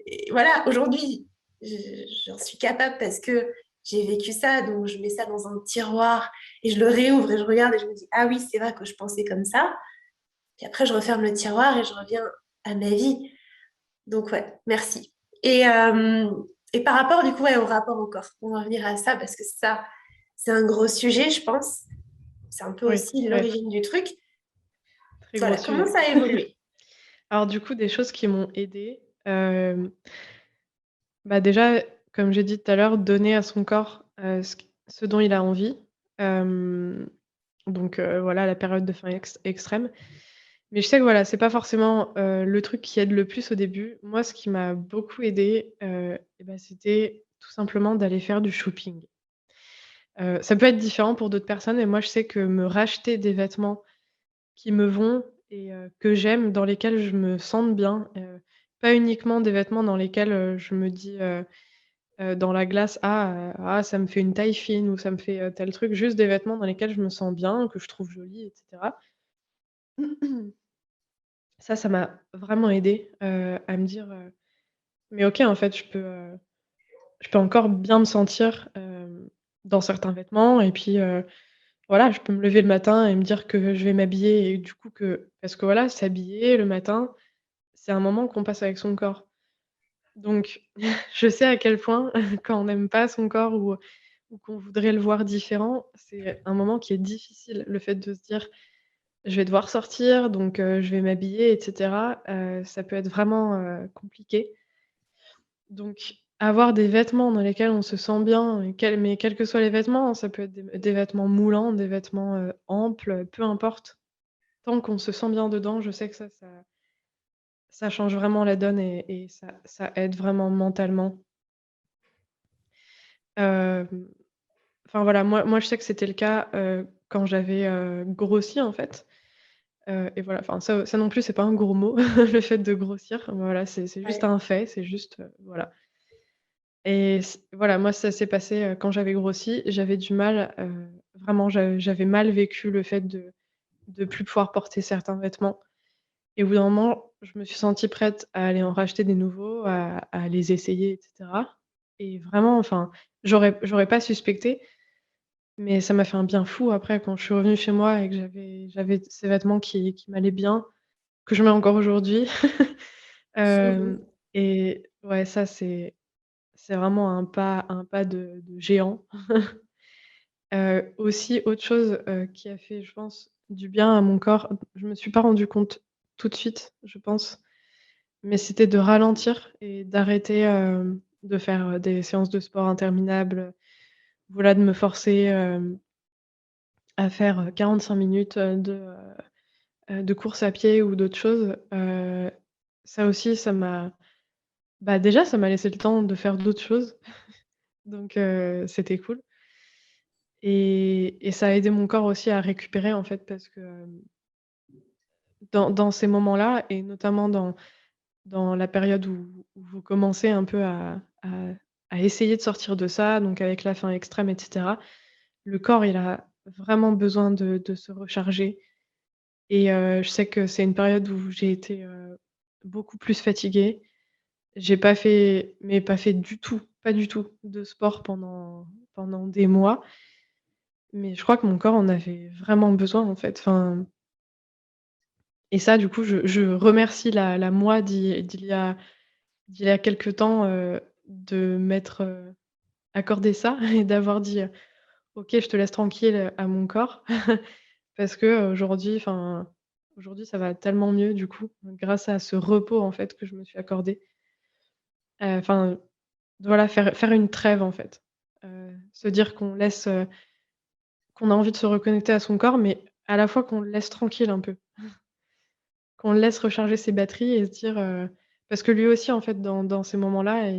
et voilà, aujourd'hui, j'en suis capable parce que j'ai vécu ça, donc je mets ça dans un tiroir et je le réouvre et je regarde et je me dis, ah oui, c'est vrai que je pensais comme ça. Puis après, je referme le tiroir et je reviens à ma vie. Donc, ouais, merci. Et par rapport, du coup, ouais, au rapport au corps, on va revenir à ça parce que ça, c'est un gros sujet, je pense. C'est un peu Oui, aussi ouais, l'origine du truc. très gros Voilà, comment sujet. ça a évolué? Alors du coup, des choses qui m'ont aidée, bah, déjà, comme j'ai dit tout à l'heure, donner à son corps, ce dont il a envie. Hem, donc voilà, la période de faim extrême. Mais je sais que voilà, c'est pas forcément, le truc qui aide le plus au début. Moi, ce qui m'a beaucoup aidée, et bah, c'était tout simplement d'aller faire du shopping. Ça peut être différent pour d'autres personnes et moi, je sais que me racheter des vêtements qui me vont et que j'aime, dans lesquels je me sente bien, pas uniquement des vêtements dans lesquels, je me dis, dans la glace: «Ah, ça me fait une taille fine» ou «Ça me fait, tel truc». Juste des vêtements dans lesquels je me sens bien, que je trouve jolis et cetera. Ça m'a vraiment aidée, à me dire, «Mais OK, en fait, je peux encore bien me sentir, dans certains vêtements et puis, voilà, je peux me lever le matin et me dire que je vais m'habiller et du coup que» parce que voilà, s'habiller le matin, c'est un moment qu'on passe avec son corps. Donc je sais à quel point quand on n'aime pas son corps ou qu'on voudrait le voir différent, c'est un moment qui est difficile. Le fait de se dire: «Je vais devoir sortir donc je vais m'habiller» et cetera, ça peut être vraiment, compliqué. Donc avoir des vêtements dans lesquels on se sent bien et quels que soient les vêtements, hein, ça peut être des vêtements moulants, des vêtements, amples, peu importe. Tant qu'on se sent bien dedans, je sais que ça change vraiment la donne et ça aide vraiment mentalement. Hem, enfin voilà, moi je sais que c'était le cas, quand j'avais, grossi en fait, et voilà, enfin ça non plus c'est pas un gros mot, le fait de grossir, voilà, c'est juste Ouais. un fait, c'est juste, voilà et voilà, moi ça s'est passé, quand j'avais grossi, j'avais du mal, vraiment j'avais mal vécu le fait de plus pouvoir porter certains vêtements et au bout d'un moment, je me suis sentie prête à aller en racheter des nouveaux, à les essayer et cetera et vraiment, enfin, j'aurais pas suspecté. Mais ça m'a fait un bien fou après quand je suis revenue chez moi et que j'avais ces vêtements qui m'allaient bien, que je mets encore aujourd'hui. Hem Mhm. et ouais, ça c'est vraiment un pas de géant. Aussi autre chose, qui a fait, je pense, du bien à mon corps, je me suis pas rendu compte tout de suite, je pense, mais c'était de ralentir et d'arrêter, de faire, des séances de sport interminables, voilà, de me forcer, à faire, 45 minutes, de course à pied ou d'autres choses, ça aussi, bah, déjà, ça m'a laissé le temps de faire d'autres choses, donc c'était cool et ça a aidé mon corps aussi à récupérer, en fait, parce que, dans ces moments-là et notamment dans la période où vous commencez un peu à essayer de sortir de ça, donc avec la faim extrême et cetera. Le corps, il a vraiment besoin de se recharger et je sais que c'est une période où j'ai été, beaucoup plus fatiguée. J'ai pas fait du tout, pas du tout de sport pendant des mois, mais je crois que mon corps en avait vraiment besoin, en fait. Enfin et ça, du coup, je remercie la moi d'il y a quelque temps, de m'être, accordé ça et d'avoir dit, «OK, je te laisse tranquille», à mon corps. Parce que, aujourd'hui, ça va tellement mieux, du coup, grâce à ce repos, en fait, que je me suis accordé. Enfin, voilà, faire une trêve, en fait. Se dire qu'on a envie de se reconnecter à son corps, mais à la fois qu'on le laisse tranquille un peu. Qu'on le laisse recharger ses batteries et se dire, parce que lui aussi, en fait, dans ces moments-là,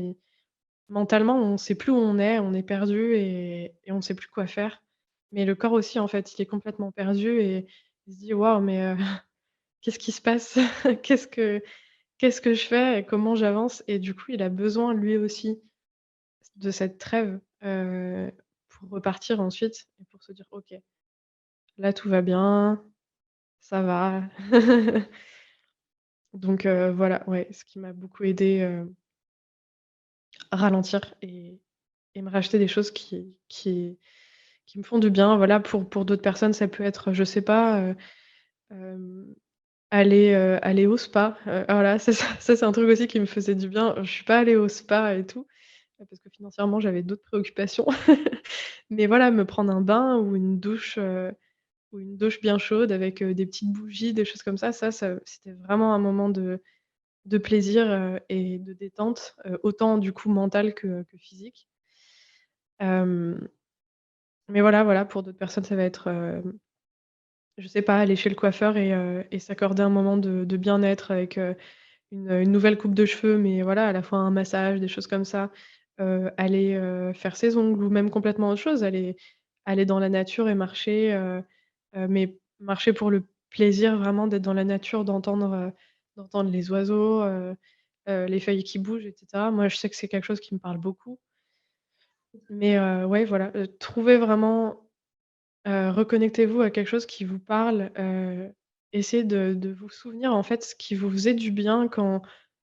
mentalement, on sait plus où on est perdu et on sait plus quoi faire. Mais le corps aussi, en fait, il est complètement perdu et il se dit: «Waouh, mais qu'est-ce qui se passe? Qu'est-ce que qu'est-ce que je fais et comment j'avance?» Et du coup, il a besoin lui aussi de cette trêve, pour repartir ensuite et pour se dire: «OK, là tout va bien, ça va». Donc voilà, ouais, ce qui m'a beaucoup aidé à ralentir et me racheter des choses qui me font du bien. Voilà, pour d'autres personnes, ça peut être, je sais pas, hem, aller au spa, voilà, ça c'est un truc aussi qui me faisait du bien. Je suis pas allée au spa et tout, parce que financièrement, j'avais d'autres préoccupations. Mais voilà, me prendre un bain ou une douche bien chaude avec, des petites bougies, des choses comme ça c'était vraiment un moment de plaisir, et de détente, autant du coup mental que physique. Hem, mais voilà, pour d'autres personnes, ça va être, je sais pas, aller chez le coiffeur et s'accorder un moment de bien-être avec, une nouvelle coupe de cheveux, mais voilà, à la fois un massage, des choses comme ça. Aller, faire ses ongles ou même complètement autre chose, aller dans la nature et marcher, mais marcher pour le plaisir vraiment d'être dans la nature, d'entendre les oiseaux, les feuilles qui bougent et cetera. Moi, je sais que c'est quelque chose qui me parle beaucoup, mais ouais, voilà, trouver vraiment, reconnectez-vous à quelque chose qui vous parle, essayez de vous souvenir, en fait, ce qui vous faisait du bien quand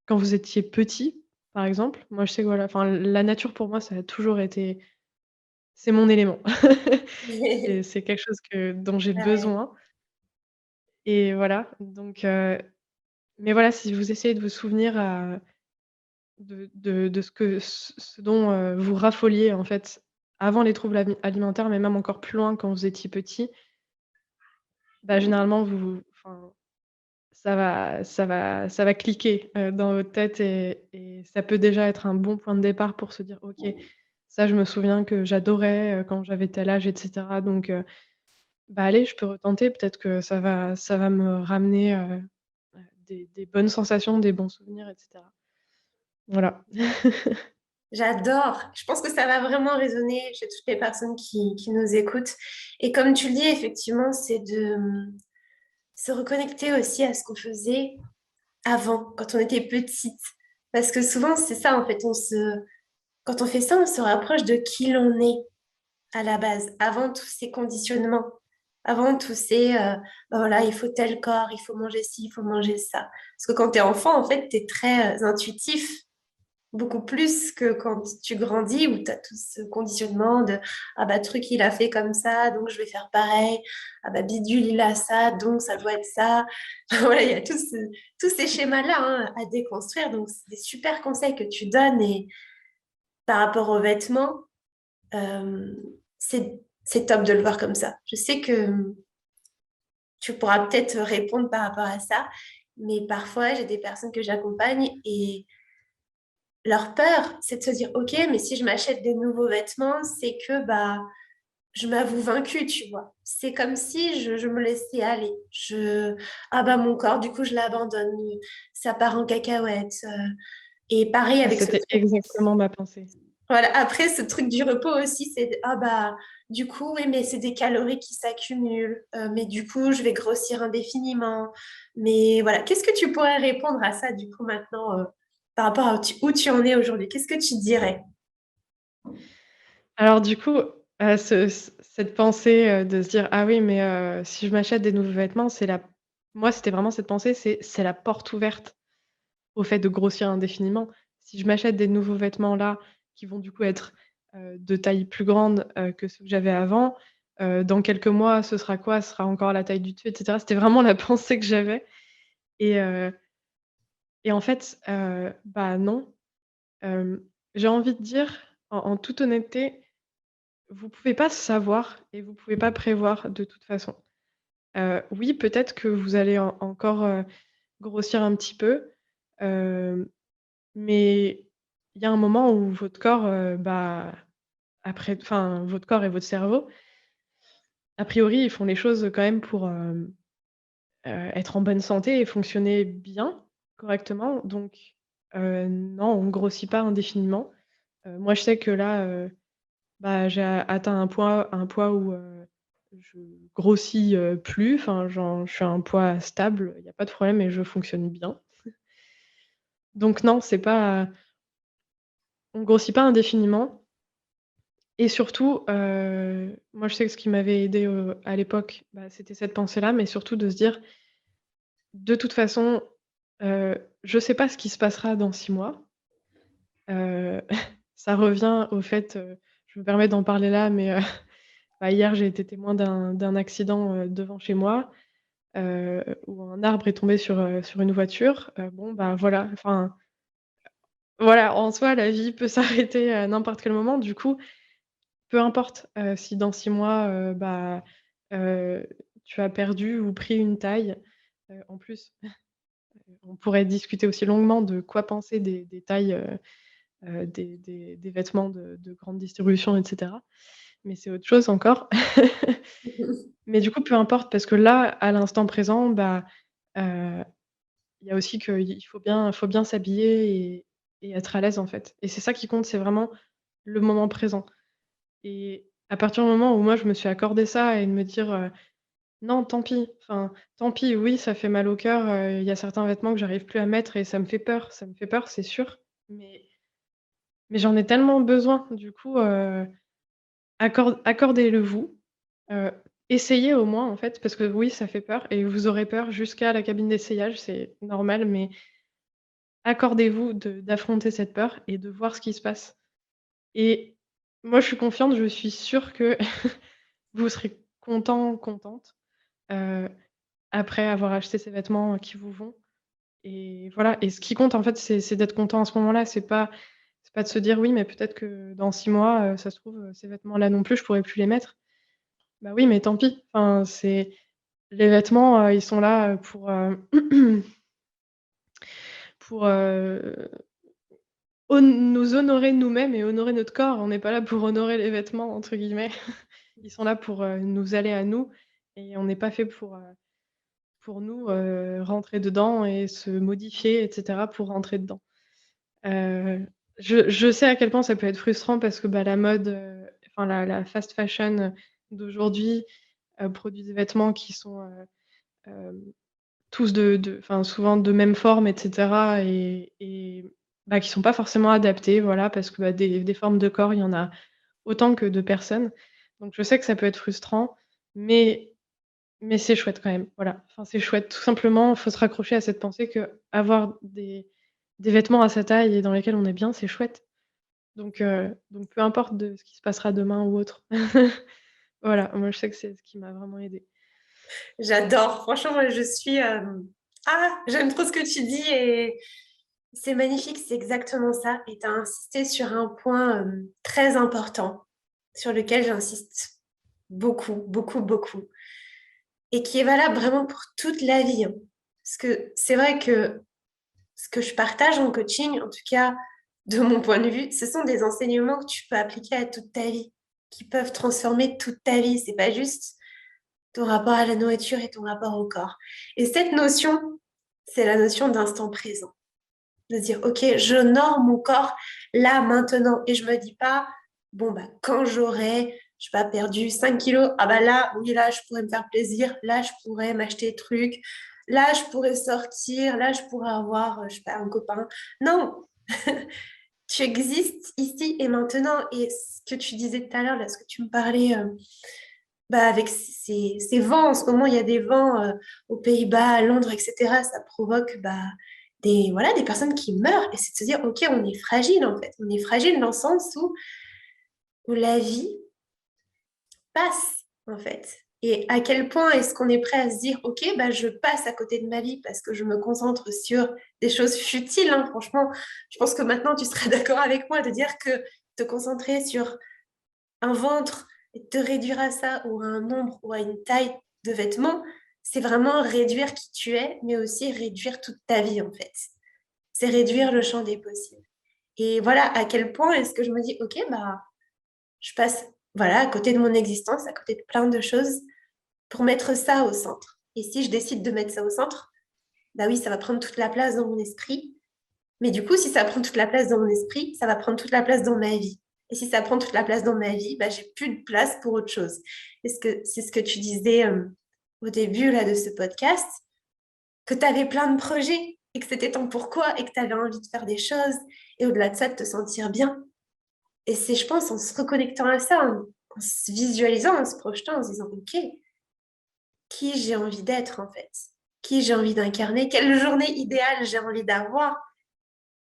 vous étiez petit, par exemple. Moi, je sais que voilà, enfin, la nature pour moi, ça a toujours été c'est mon élément. C'est quelque chose dont j'ai Ouais. besoin et voilà, donc mais voilà, si vous essayez de vous souvenir de ce dont, vous raffoliez, en fait, avant les troubles alimentaires, mais même encore plus loin quand vous étiez petit, bah, généralement enfin, ça va cliquer, dans votre tête et ça peut déjà être un bon point de départ pour se dire: «OK, ça je me souviens que j'adorais, quand j'avais tel âge et cetera donc bah, allez, je peux retenter, peut-être que ça va me ramener, des bonnes sensations, des bons souvenirs et cetera». Voilà. J'adore. Je pense que ça va vraiment résonner chez toutes les personnes qui nous écoutent. Et comme tu le dis, effectivement, c'est de se reconnecter aussi à ce qu'on faisait avant, quand on était petite. Parce que souvent, c'est ça, en fait, quand on fait ça, on se rapproche de qui l'on est à la base, avant tous ces conditionnements, avant tous ces, ben voilà, il faut tel corps, il faut manger ci, il faut manger ça. Parce que quand tu es enfant, en fait, tu es très intuitif, beaucoup plus que quand tu grandis, où tu as tout ce conditionnement de, ah bah truc, il a fait comme ça, donc je vais faire pareil, ah bah bidule, il a ça, donc ça doit être ça. Voilà, il y a tous ces schémas-là hein, à déconstruire, donc c'est des super conseils que tu donnes et par rapport aux vêtements, euh, c'est top de le voir comme ça. Je sais que tu pourras peut-être répondre par rapport à ça, mais parfois j'ai des personnes que j'accompagne et leur peur, c'est de se dire, ok, mais si je m'achète des nouveaux vêtements, c'est que bah je m'avoue vaincue, tu vois. C'est comme si je me laissais aller. Ah bah mon corps, du coup, je l'abandonne. Ça part en cacahuète. Et pareil avec ce C'était truc. exactement ma pensée. Voilà. Après, ce truc du repos aussi, c'est ah bah du coup, oui, mais c'est des calories qui s'accumulent. Mais du coup, je vais grossir indéfiniment. Mais voilà, qu'est-ce que tu pourrais répondre à ça du coup maintenant par rapport à où tu en es aujourd'hui? Qu'est-ce que tu dirais? Alors du coup, cette pensée, de se dire: «Ah oui, mais si je m'achète des nouveaux vêtements, c'est la» moi, c'était vraiment cette pensée, c'est la porte ouverte au fait de grossir indéfiniment. Si je m'achète des nouveaux vêtements là, qui vont du coup être, de taille plus grande, que ceux que j'avais avant, dans quelques mois, ce sera quoi? Ce sera encore la taille du dessus et cetera. C'était vraiment la pensée que j'avais et heu et en fait, bah non. J'ai envie de dire, en toute honnêteté, vous pouvez pas savoir et vous pouvez pas prévoir de toute façon. Oui, peut-être que vous allez encore, grossir un petit peu, hem, mais il y a un moment où votre corps, bah, après enfin, votre corps et votre cerveau, a priori, ils font les choses quand même pour, être en bonne santé et fonctionner bien, correctement. Donc, non, on grossit pas indéfiniment. Moi, je sais que là, bah, j'ai atteint un poids où, je grossis, plus, enfin, je suis à un poids stable, il y a pas de problème et je fonctionne bien. Donc non, c'est pas on grossit pas indéfiniment et surtout, moi, je sais que ce qui m'avait aidé à l'époque, bah, c'était cette pensée-là, mais surtout de se dire: «De toute façon, je sais pas ce qui se passera dans 6 mois». Heu, Ça revient au fait, je me permets d'en parler là, mais bah, hier, j'ai été témoin d'un accident, devant chez moi, où un arbre est tombé sur une voiture. Bon, bah, voilà, enfin, voilà, en soi, la vie peut s'arrêter à n'importe quel moment. Du coup, peu importe, si dans 6 mois, bah, heu, tu as perdu ou pris une taille. En plus, on pourrait discuter aussi longuement de quoi penser des tailles, des vêtements de grande distribution et cetera. Mais c'est autre chose encore. Mais du coup, peu importe parce que là, à l'instant présent, bah, heu, il y a aussi qu'il faut bien s'habiller et être à l'aise, en fait. Et c'est ça qui compte, c'est vraiment le moment présent. Et à partir du moment où moi, je me suis accordé ça et de me dire, «Non, tant pis, enfin, tant pis, oui, ça fait mal au cœur, il y a certains vêtements que j'arrive plus à mettre et ça me fait peur, c'est sûr, mais j'en ai tellement besoin, du coup, accordez-le-vous, heu, essayez au moins, en fait, parce que oui, ça fait peur et vous aurez peur jusqu'à la cabine d'essayage, c'est normal, mais accordez-vous d'affronter cette peur et de voir ce qui se passe. Et moi, je suis confiante, je suis sûre que vous serez content, contente, heu, après avoir acheté ces vêtements qui vous vont. Et voilà, et ce qui compte, en fait, c'est d'être content à ce moment-là. C'est pas de se dire: «Oui, mais peut-être que dans 6 mois, ça se trouve, ces vêtements-là non plus, je pourrai plus les mettre». Bah oui, mais tant pis. Enfin, c'est les vêtements, ils sont là, pour, nous honorer nous-mêmes et honorer notre corps. On n'est pas là pour «honorer les vêtements» entre guillemets. Ils sont là pour, nous aller à nous et on n'est pas fait pour nous, rentrer dedans et se modifier et cetera pour rentrer dedans. Heu, je sais à quel point ça peut être frustrant parce que, bah, la mode, enfin la fast fashion d'aujourd'hui, produit des vêtements qui sont, hem, tous enfin souvent de même forme et cetera et bah, qui sont pas forcément adaptés, voilà, parce que, bah, des formes de corps, il y en a autant que de personnes. Donc je sais que ça peut être frustrant, mais c'est chouette quand même, voilà. Enfin, c'est chouette. Tout simplement, faut se raccrocher à cette pensée qu'avoir des vêtements à sa taille et dans lesquels on est bien, c'est chouette. Donc peu importe de ce qui se passera demain ou autre. Voilà, moi je sais que c'est ce qui m'a vraiment aidée. J'adore. Franchement, moi, je suis. Ah, j'aime trop ce que tu dis et c'est magnifique, c'est exactement ça. Et tu as insisté sur un point très important, sur lequel j'insiste beaucoup, beaucoup, beaucoup, et qui est valable vraiment pour toute la vie, hein. Parce que c'est vrai que ce que je partage en coaching, en tout cas de mon point de vue, ce sont des enseignements que tu peux appliquer à toute ta vie, qui peuvent transformer toute ta vie. C'est pas juste ton rapport à la nourriture et ton rapport au corps. Et cette notion, c'est la notion d'instant présent. de dire, OK, j'honore mon corps là, maintenant. Et je me dis pas, bon, bah, quand j'aurai, je sais pas, perdu 5 kilos, ah bah là, oui, là, je pourrais me faire plaisir, là, je pourrais m'acheter des trucs, là, je pourrais sortir, là, je pourrais avoir, je sais pas, un copain. Non, tu existes ici et maintenant. Et ce que tu disais tout à l'heure, là, ce que tu me parlais, bah, avec ces vents, en ce moment, il y a des vents aux Pays-Bas, à Londres, etc. Ça provoque bah, voilà, des personnes qui meurent. Et c'est de se dire, OK, on est fragile, en fait. On est fragile dans le sens où la vie passe, en fait. Et à quel point est-ce qu'on est prêt à se dire, OK, bah, je passe à côté de ma vie parce que je me concentre sur des choses futiles, hein. Franchement, je pense que maintenant, tu seras d'accord avec moi de dire que te concentrer sur un ventre et te réduire à ça ou à un nombre ou à une taille de vêtements, c'est vraiment réduire qui tu es, mais aussi réduire toute ta vie, en fait. C'est réduire le champ des possibles. Et voilà à quel point est-ce que je me dis, OK, bah, je passe voilà, à côté de mon existence, à côté de plein de choses pour mettre ça au centre. Et si je décide de mettre ça au centre, bah oui, ça va prendre toute la place dans mon esprit. Mais du coup, si ça prend toute la place dans mon esprit, ça va prendre toute la place dans ma vie. Et si ça prend toute la place dans ma vie, bah, j'ai plus de place pour autre chose. Est-ce que c'est ce que tu disais au début là, de ce podcast, que tu avais plein de projets et que c'était ton pourquoi et que tu avais envie de faire des choses et au-delà de ça, de te sentir bien. Et c'est, je pense, en se reconnectant à ça, en se visualisant, en se projetant, en se disant, OK, qui j'ai envie d'être en fait? Qui j'ai envie d'incarner? Quelle journée idéale j'ai envie d'avoir?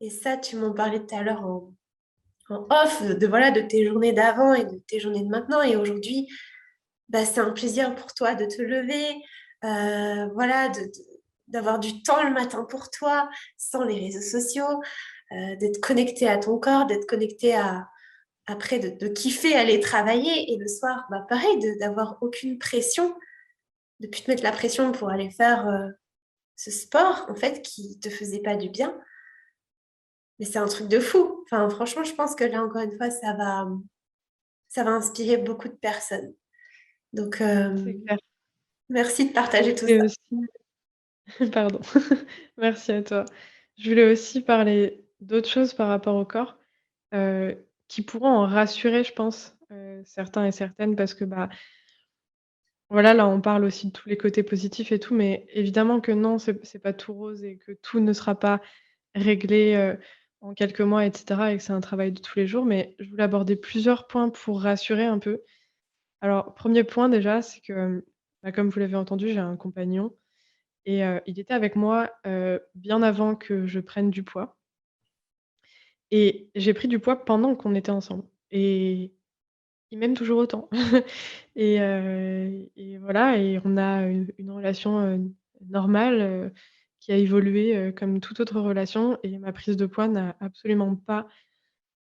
Et ça, tu m'en parlais tout à l'heure en off voilà, de tes journées d'avant et de tes journées de maintenant. Et aujourd'hui, bah, c'est un plaisir pour toi de te lever, voilà, d'avoir du temps le matin pour toi, sans les réseaux sociaux, d'être connecté à ton corps, d'être connecté après, de kiffer aller travailler. Et le soir, bah, pareil, d'avoir aucune pression, de plus te mettre la pression pour aller faire ce sport, en fait, qui te faisait pas du bien. Mais c'est un truc de fou. Enfin, franchement, je pense que là, encore une fois, ça va inspirer beaucoup de personnes. Donc, C'est clair. merci de partager Je tout voulais ça. aussi pardon. Merci à toi. Je voulais aussi parler d'autres choses par rapport au corps, qui pourront en rassurer, je pense, certains et certaines parce que, bah, voilà, là, on parle aussi de tous les côtés positifs et tout, mais évidemment que non, c'est pas tout rose et que tout ne sera pas réglé, en quelques mois et cetera et que c'est un travail de tous les jours. Mais je voulais aborder plusieurs points pour rassurer un peu. Alors, premier point déjà, c'est que, bah, comme vous l'avez entendu, j'ai un compagnon et il était avec moi, bien avant que je prenne du poids et j'ai pris du poids pendant qu'on était ensemble et il m'aime toujours autant et voilà et on a une relation, normale, qui a évolué, comme toute autre relation et ma prise de poids n'a absolument pas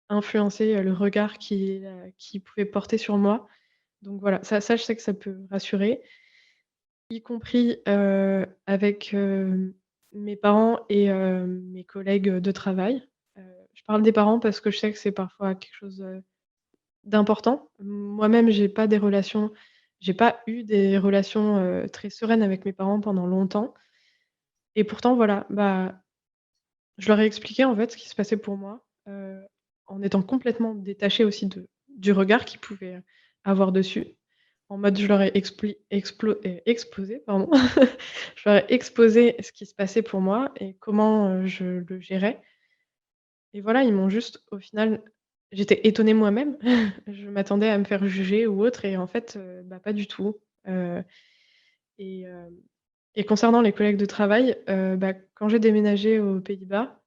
influencé, le regard qu'il pouvait porter sur moi. Donc voilà, ça je sais que ça peut rassurer. Y compris, avec, mes parents et mes collègues, de travail. Je parle des parents parce que je sais que c'est parfois quelque chose, d'important. Moi-même, j'ai pas eu des relations, très sereines avec mes parents pendant longtemps et pourtant voilà, bah, je leur ai expliqué en fait ce qui se passait pour moi, en étant complètement détachée aussi du regard qu'ils pouvaient avoir dessus. En mode, je leur ai exposé, pardon. Je leur ai exposé ce qui se passait pour moi et comment, je le gérais et voilà, ils m'ont juste au final j'étais étonnée moi-même. Je m'attendais à me faire juger ou autre et en fait, bah, pas du tout. Heu et hem et concernant les collègues de travail, bah, quand j'ai déménagé aux Pays-Bas,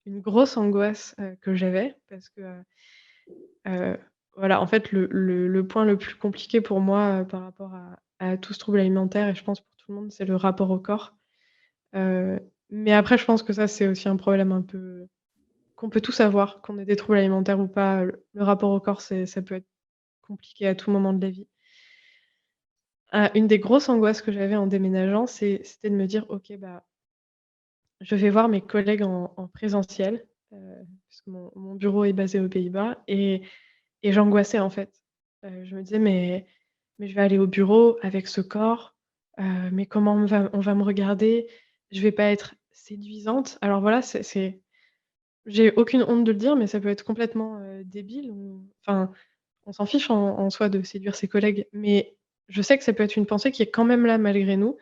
une grosse angoisse, que j'avais parce que, heu, voilà, en fait, le point le plus compliqué pour moi, par rapport à tout ce trouble alimentaire et je pense pour tout le monde, c'est le rapport au corps. Heu, mais après je pense que ça, c'est aussi un problème un peu qu'on peut tous avoir, qu'on ait des troubles alimentaires ou pas, le rapport au corps, ça peut être compliqué à tout moment de la vie. Une des grosses angoisses que j'avais en déménageant, c'était de me dire: «OK, bah, je vais voir mes collègues en présentiel», parce que mon bureau est basé aux Pays-Bas et j'angoissais, en fait. Je me disais: «Mais je vais aller au bureau avec ce corps, mais comment on va me regarder? Je vais pas être séduisante. Alors voilà, c'est j'ai aucune honte de le dire, mais ça peut être complètement, débile ou enfin, on s'en fiche en soi de séduire ses collègues, mais je sais que ça peut être une pensée qui est quand même là malgré nous.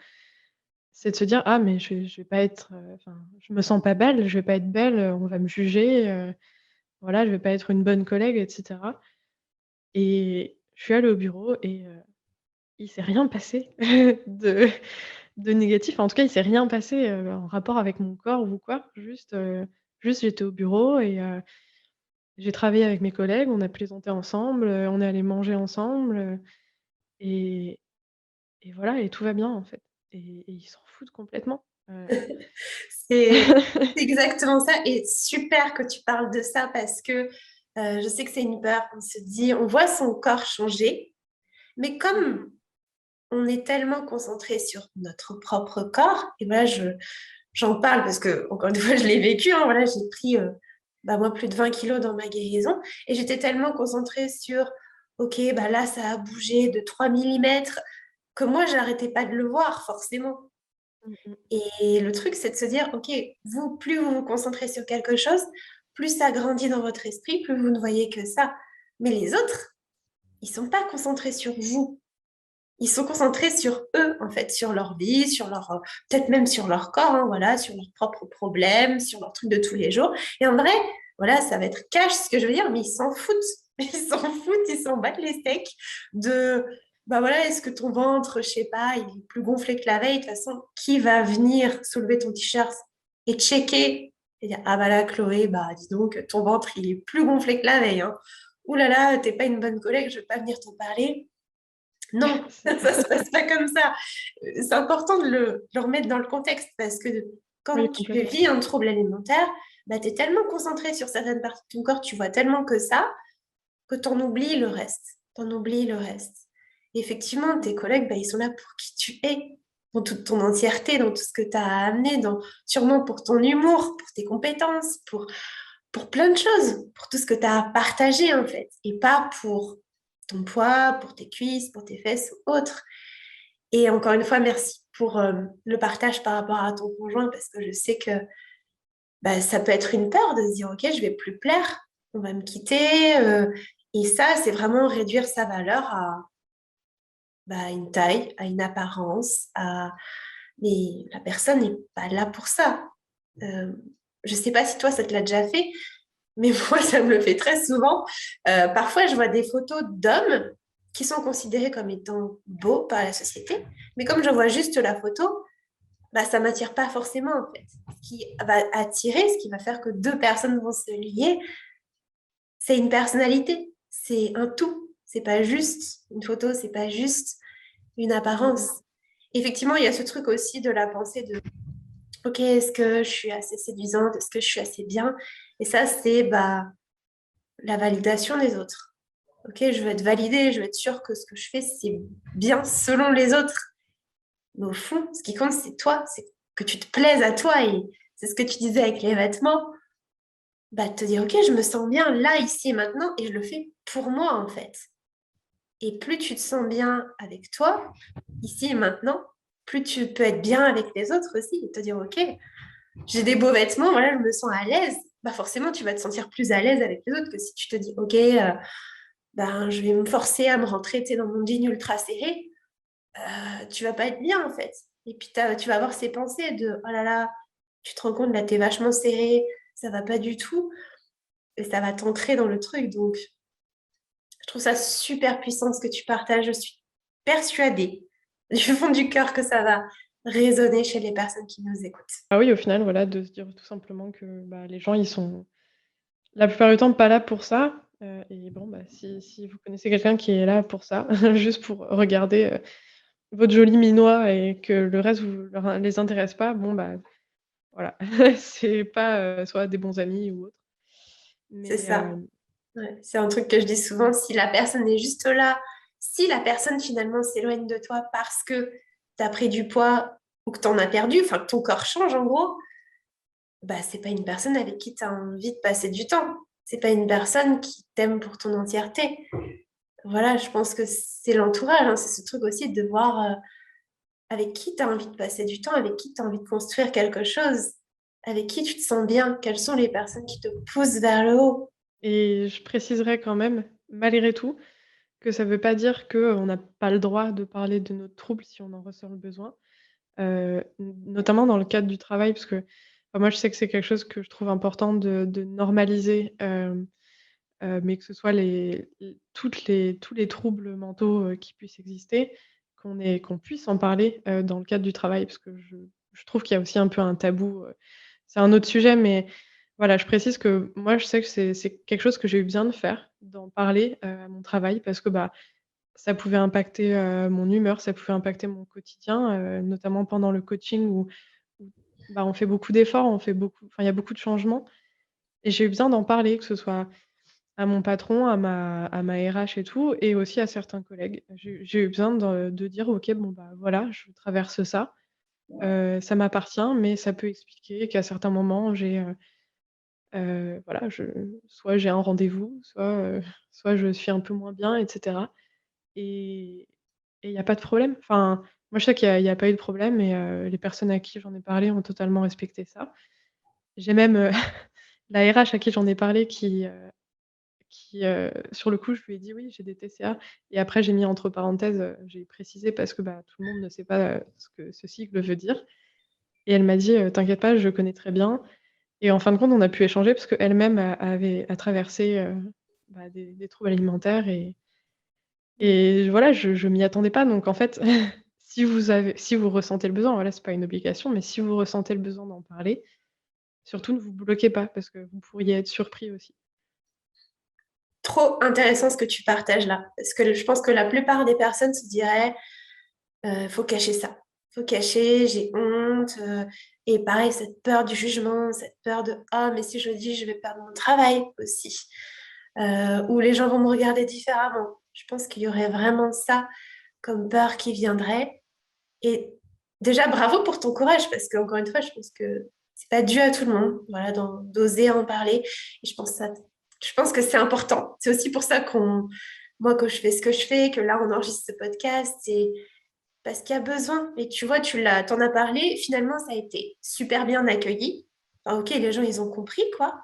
C'est de se dire: «Ah mais je vais pas être, enfin, je me sens pas belle, je vais pas être belle, on va me juger, voilà, je vais pas être une bonne collègue» et cetera et je suis allée au bureau et il s'est rien passé de de négatif. En tout cas, il s'est rien passé, en rapport avec mon corps ou quoi. Juste j'étais au bureau et j'ai travaillé avec mes collègues, on a plaisanté ensemble, on est allés manger ensemble, et et voilà et tout va bien, en fait et ils s'en foutent complètement, C'est c'est exactement ça et super que tu parles de ça parce que, je sais que c'est une peur. On se dit on voit son corps changer, mais Mmh. comme on est tellement concentré sur notre propre corps et voilà, j'en parle parce que encore une fois, je l'ai vécu, hein, voilà, j'ai pris, bah, moi, plus de 20 kilos dans ma guérison et j'étais tellement concentrée sur: «OK, bah, là, ça a bougé de 3 millimètres», que moi, j'arrêtais pas de le voir forcément. Mmh mh. Et le truc, c'est de se dire: «OK, vous, plus vous vous concentrez sur quelque chose, plus ça grandit dans votre esprit, plus vous ne voyez que ça». Mais les autres, ils sont pas concentrés sur vous. Ils sont concentrés sur eux, en fait, sur leur vie, sur leur, peut-être même sur leur corps, hein, voilà, sur leurs propres problèmes, sur leurs trucs de tous les jours. Et en vrai, voilà, ça va être cash ce que je veux dire, mais ils s'en foutent. Ils s'en foutent, ils s'en battent les steaks de, bah voilà, est-ce que ton ventre, je sais pas, il est plus gonflé que la veille? De toute façon, qui va venir soulever ton t-shirt et checker et dire, ah bah là, Chloé, bah dis donc, ton ventre, il est plus gonflé que la veille, hein. Ouh là là, t'es pas une bonne collègue, je vais pas venir t'en parler. Non, C'est ça se passe pas comme ça. C'est important de le remettre dans le contexte parce que oui, quand tu complètement. vis un trouble alimentaire, bah, tu es tellement concentré sur certaines parties de ton corps, tu vois tellement que ça, que tu en oublies le reste. Tu en oublies le reste. Et effectivement, tes collègues, bah, ils sont là pour qui tu es, dans toute ton entièreté, dans tout ce que tu as à amener, sûrement pour ton humour, pour tes compétences, pour plein de choses, pour tout ce que tu as à partager en fait, et pas pour ton poids, pour tes cuisses, pour tes fesses ou autre. Et encore une fois, merci pour le partage par rapport à ton conjoint, parce que je sais que bah, ça peut être une peur de se dire, OK, je vais plus plaire, on va me quitter. Et ça, c'est vraiment réduire sa valeur à bah, une taille, à une apparence, à... Mais la personne n'est pas là pour ça. Euh, je sais pas si toi, ça te l'a déjà fait, mais moi, ça me le fait très souvent. Parfois, je vois des photos d'hommes qui sont considérés comme étant beaux par la société, mais comme je vois juste la photo, bah, ça m'attire pas forcément en fait. Ce qui va attirer, ce qui va faire que deux personnes vont se lier, c'est une personnalité, c'est un tout. C'est pas juste une photo, c'est pas juste une Mmh apparence. mh. Effectivement, il y a ce truc aussi de la pensée de OK, est-ce que je suis assez séduisante? Est-ce que je suis assez bien? Et ça, c'est bah, la validation des autres. OK, je veux être validée, je veux être sûre que ce que je fais, c'est bien selon les autres. Mais au fond, ce qui compte, c'est toi, c'est que tu te plaises à toi. Et c'est ce que tu disais avec les vêtements. Bah, te dire, OK, je me sens bien là, ici et maintenant, et je le fais pour moi, en fait. Et plus tu te sens bien avec toi, ici et maintenant, plus tu peux être bien avec les autres aussi. Et te dire, OK, j'ai des beaux vêtements, voilà, je me sens à l'aise. Bah forcément, tu vas te sentir plus à l'aise avec les autres que si tu te dis, OK, ben, je vais me forcer à me rentrer dans mon jean ultra serré. Tu vas pas être bien en fait. Et puis tu vas avoir ces pensées de oh là là, tu te rends compte là, t'es vachement serré, ça va pas du tout. Et ça va t'ancrer dans le truc. Donc, je trouve ça super puissant ce que tu partages. Je suis persuadée du fond du cœur que ça va résonner chez les personnes qui nous écoutent. Ah oui, au final, voilà, de se dire tout simplement que, bah, les gens, ils sont la plupart du temps pas là pour ça, et bon, bah, si vous connaissez quelqu'un qui est là pour ça, juste pour regarder, votre joli minois et que le reste vous leur les intéresse pas, bon, bah, voilà, c'est pas, soit des bons amis ou autre. C'est Mais, ça. Ouais, c'est un truc que je dis souvent, si la personne est juste là, si la personne finalement s'éloigne de toi parce que tu as pris du poids ou que tu en as perdu, enfin que ton corps change en gros, bah c'est pas une personne avec qui tu as envie de passer du temps. C'est pas une personne qui t'aime pour ton entièreté. Voilà, je pense que c'est l'entourage, hein, c'est ce truc aussi de voir avec qui tu as envie de passer du temps, avec qui tu as envie de construire quelque chose. avec qui tu te sens bien? Quelles sont les personnes qui te poussent vers le haut? Et je préciserai quand même, malgré tout, que ça veut pas dire qu'on n'a pas le droit de parler de notre trouble si on en ressent le besoin. Notamment dans le cadre du travail, parce que, enfin, moi, je sais que c'est quelque chose que je trouve important de normaliser, mais que ce soit tous les troubles mentaux, qui puissent exister, qu'on puisse en parler, dans le cadre du travail. Parce que je trouve qu'il y a aussi un peu un tabou, c'est un autre sujet, mais voilà, je précise que moi, je sais que c'est quelque chose que j'ai eu besoin de faire, d'en parler, à mon travail parce que, bah, ça pouvait impacter, mon humeur, ça pouvait impacter mon quotidien, notamment pendant le coaching où, bah, on fait beaucoup d'efforts, on fait beaucoup enfin, il y a beaucoup de changements et j'ai eu besoin d'en parler, que ce soit à mon patron, à ma RH et tout et aussi à certains collègues. J'ai eu besoin de dire: «OK, bon, bah, voilà, je traverse ça, ça m'appartient, mais ça peut expliquer qu'à certains moments voilà, soit j'ai un rendez-vous, soit je suis un peu moins bien et cetera». Et il y a pas de problème. Enfin, moi, je sais qu'il y a pas eu de problème et les personnes à qui j'en ai parlé ont totalement respecté ça. J'ai même, la RH à qui j'en ai parlé sur le coup, je lui ai dit: «Oui, j'ai des TCA» et après j'ai mis entre parenthèses, j'ai précisé parce que, bah, tout le monde ne sait pas, ce que ce sigle veut dire et elle m'a dit: «T'inquiète pas, je connais très bien» et en fin de compte, on a pu échanger parce qu'elle-même a traversé, bah, des troubles alimentaires et voilà, je m'y attendais pas donc en fait, si vous ressentez le besoin, voilà, c'est pas une obligation, mais si vous ressentez le besoin d'en parler, surtout ne vous bloquez pas parce que vous pourriez être surpris aussi. Trop intéressant ce que tu partages là, parce que je pense que la plupart des personnes se diraient faut cacher ça, faut cacher, j'ai honte. Et pareil, cette peur du jugement, cette peur de ah, mais si je le dis, je vais perdre mon travail aussi, ou les gens vont me regarder différemment. Je pense qu'il y aurait vraiment ça comme peur qui viendrait. Et déjà, bravo pour ton courage, parce qu'encore une fois, je pense que c'est pas dû à tout le monde, voilà, d'oser en parler. Et je pense que c'est important. C'est aussi pour ça moi, que je fais ce que je fais, que là, on enregistre ce podcast, c'est parce qu'il y a besoin. Et tu vois, t'en as parlé, finalement, ça a été super bien accueilli. Enfin, ok, les gens, ils ont compris, quoi.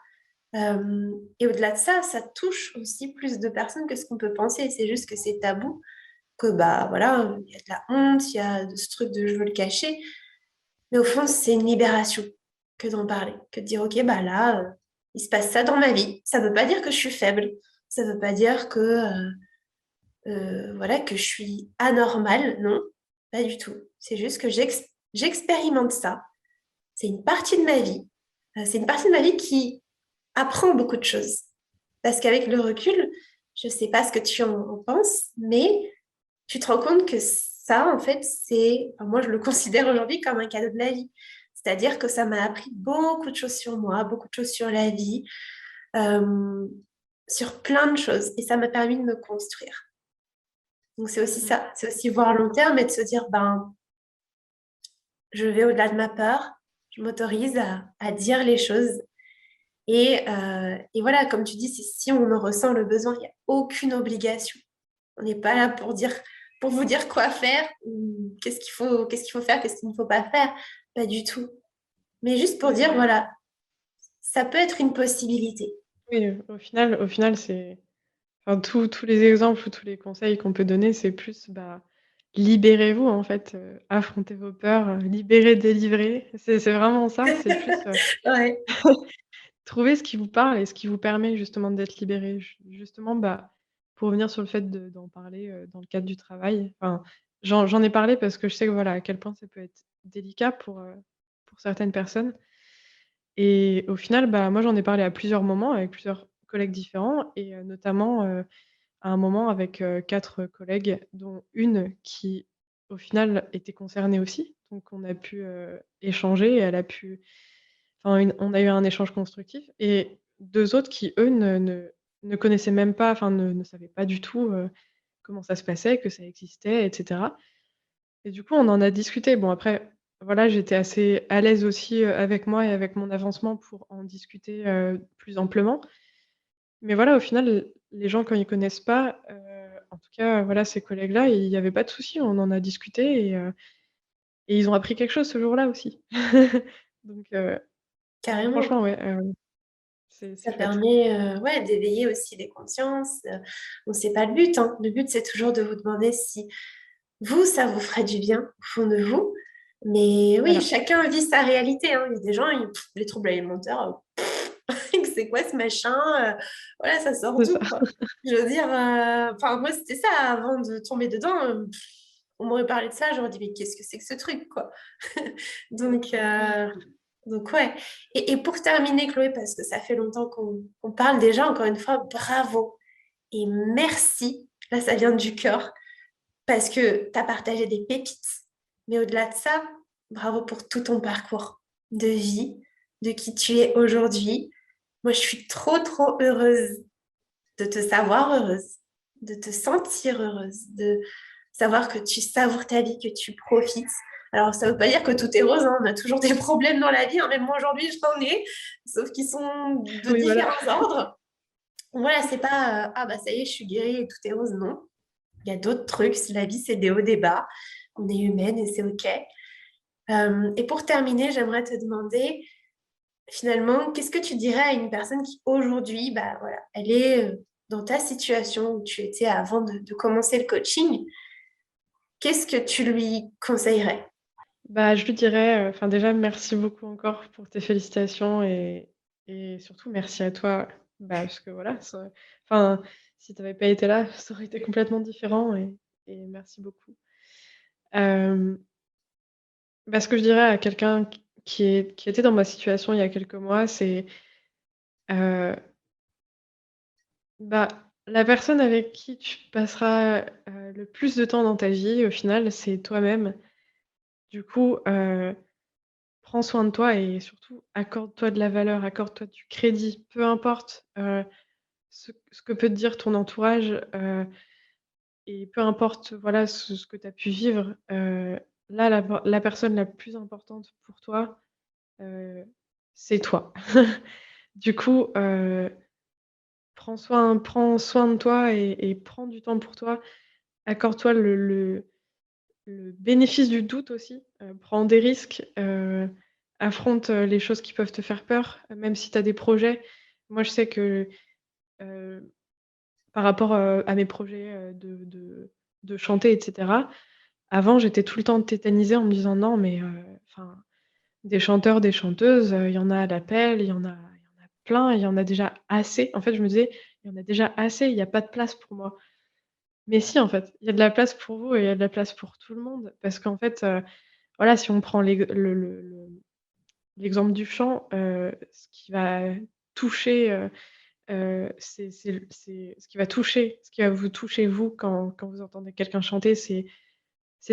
Et au-delà de ça, ça touche aussi plus de personnes que ce qu'on peut penser. C'est juste que c'est tabou que bah voilà, il y a de la honte, il y a de ce truc de je veux le cacher. Mais au fond, c'est une libération que d'en parler, que de dire ok, bah là, il se passe ça dans ma vie. Ça veut pas dire que je suis faible, ça veut pas dire que voilà que je suis anormale, non, pas du tout. C'est juste que j'expérimente ça. C'est une partie de ma vie. C'est une partie de ma vie qui apprend beaucoup de choses. Parce qu'avec le recul, je sais pas ce que tu en penses, mais tu te rends compte que ça, en fait, enfin, moi, je le considère aujourd'hui comme un cadeau de la vie. C'est-à-dire que ça m'a appris beaucoup de choses sur moi, beaucoup de choses sur la vie, euh, sur plein de choses. Et ça m'a permis de me construire. Donc, c'est aussi Mmh. ça. C'est aussi voir long terme et de se dire, ben, je vais au-delà de ma peur. Je m'autorise à dire les choses. Et voilà, comme tu dis, c'est si on en ressent le besoin, il n'y a aucune obligation. On n'est pas là pour vous dire quoi faire, ou qu'est-ce qu'il faut faire, qu'est-ce qu'il ne faut pas faire. Pas du tout. Mais juste pour Oui, dire, voilà, ça peut être une possibilité. oui, au final, c'est enfin, tous les exemples ou tous les conseils qu'on peut donner, c'est plus, bah, libérez-vous en fait, affrontez vos peurs, libérez, délivrez. C'est vraiment ça, c'est plus, Ouais. trouver ce qui vous parle et ce qui vous permet justement d'être libéré. Justement, bah, pour revenir sur le fait d'en parler, dans le cadre du travail, enfin, j'en ai parlé parce que je sais que voilà, à quel point ça peut être délicat pour certaines personnes et au final, bah, moi j'en ai parlé à plusieurs moments avec plusieurs collègues différents et notamment, à un moment avec, 4 collègues dont une qui, au final, était concernée aussi. Donc on a pu, échanger et elle a pu enfin on a eu un échange constructif et 2 autres qui, eux, ne connaissaient même pas, enfin ne savaient pas du tout, comment ça se passait, que ça existait et cetera et du coup, on en a discuté. Bon après, voilà, j'étais assez à l'aise aussi, avec moi et avec mon avancement pour en discuter, plus amplement. Mais voilà, au final, les gens quand ils connaissent pas, en tout cas, voilà, ces collègues-là, il y avait pas de souci, on en a discuté et ils ont appris quelque chose ce jour-là aussi. Donc carrément. Franchement, ouais, c'est Ça chouette. permet ouais, d'éveiller aussi les consciences. Bon, c'est pas le but, hein. Le but, c'est toujours de vous demander si vous, ça vous ferait du bien au fond de vous. Mais oui, Voilà, chacun vit sa réalité, hein. Il y a des gens, les troubles alimentaires, c'est quoi ce machin? Voilà, ça sort c'est ça. d'où, quoi. Je veux dire, enfin, moi, c'était ça avant de tomber dedans. On m'aurait parlé de ça, j'aurais dit, mais qu'est-ce que c'est que ce truc, quoi? Donc, ouais. Et pour terminer, Chloé, parce que ça fait longtemps qu'on parle déjà, encore une fois, bravo et merci. Là, ça vient du cœur parce que tu as partagé des pépites. Mais au-delà de ça, bravo pour tout ton parcours de vie, de qui tu es aujourd'hui. Moi, je suis trop, trop heureuse de te savoir heureuse, de te sentir heureuse, de savoir que tu savoures ta vie, que tu profites. Alors, ça ne veut pas dire que tout est rose, hein. On a toujours des problèmes dans la vie, hein. Même moi aujourd'hui, j'en ai, sauf qu'ils sont de Oui, voilà. différents ordres. Voilà, c'est pas ah bah ça y est, je suis guérie et tout est rose, non. Il y a d'autres trucs. La vie, c'est des hauts, des bas. On est humaine et c'est OK. Et pour terminer, j'aimerais te demander, finalement, qu'est-ce que tu dirais à une personne qui aujourd'hui, bah voilà, elle est dans ta situation où tu étais avant de commencer le coaching? Qu'est-ce que tu lui conseillerais? Bah, je lui dirais, enfin, déjà, merci beaucoup encore pour tes félicitations et surtout merci à toi, bah, parce que voilà, enfin, si tu avais pas été là, ça aurait été complètement différent et merci beaucoup. Hem, Bah, ce que je dirais à quelqu'un qui était dans ma situation il y a quelques mois, c'est, heu, bah, la personne avec qui tu passeras, le plus de temps dans ta vie, au final, c'est toi-même. Du coup, prends soin de toi et surtout accorde-toi de la valeur, accorde-toi du crédit. Peu importe, ce que peut te dire ton entourage, et peu importe, voilà, ce que tu as pu vivre, là, la personne la plus importante pour toi, heu, c'est toi. Du coup, prends soin de toi et prends du temps pour toi. Accorde-toi le bénéfice du doute aussi, prends des risques, affronte, les choses qui peuvent te faire peur, même si tu as des projets. Moi, je sais que, heu, par rapport, à mes projets, de chanter et cetera, avant, j'étais tout le temps tétanisée en me disant: «Non mais enfin, des chanteurs, des chanteuses, il y en a à l'appel, il y en a plein, il y en a déjà assez». En fait, je me disais: «Il y en a déjà assez, il y a pas de place pour moi». Mais si, en fait, il y a de la place pour vous et il y a de la place pour tout le monde parce qu'en fait, voilà, si on prend l'exemple du chant, ce qui va toucher, c'est ce qui va toucher, ce qui va vous toucher vous quand vous entendez quelqu'un chanter, c'est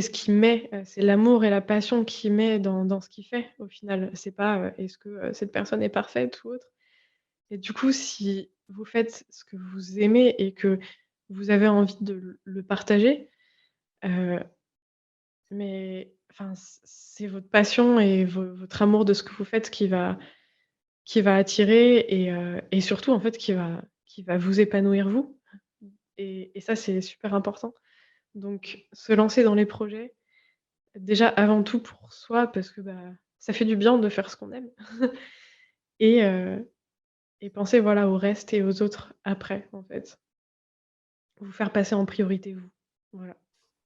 ce qu'il met, c'est l'amour et la passion qu'il met dans ce qu'il fait, au final. C'est pas, est-ce que, cette personne est parfaite ou autre et du coup, si vous faites ce que vous aimez et que vous avez envie de le partager, heu mais enfin, c'est votre passion et votre amour de ce que vous faites qui va attirer et surtout, en fait, qui va vous épanouir vous et ça, c'est super important. Donc se lancer dans les projets, déjà, avant tout pour soi parce que, bah, ça fait du bien de faire ce qu'on aime et heu et penser, voilà, au reste et aux autres après, en fait. Vous faire passer en priorité vous. Voilà.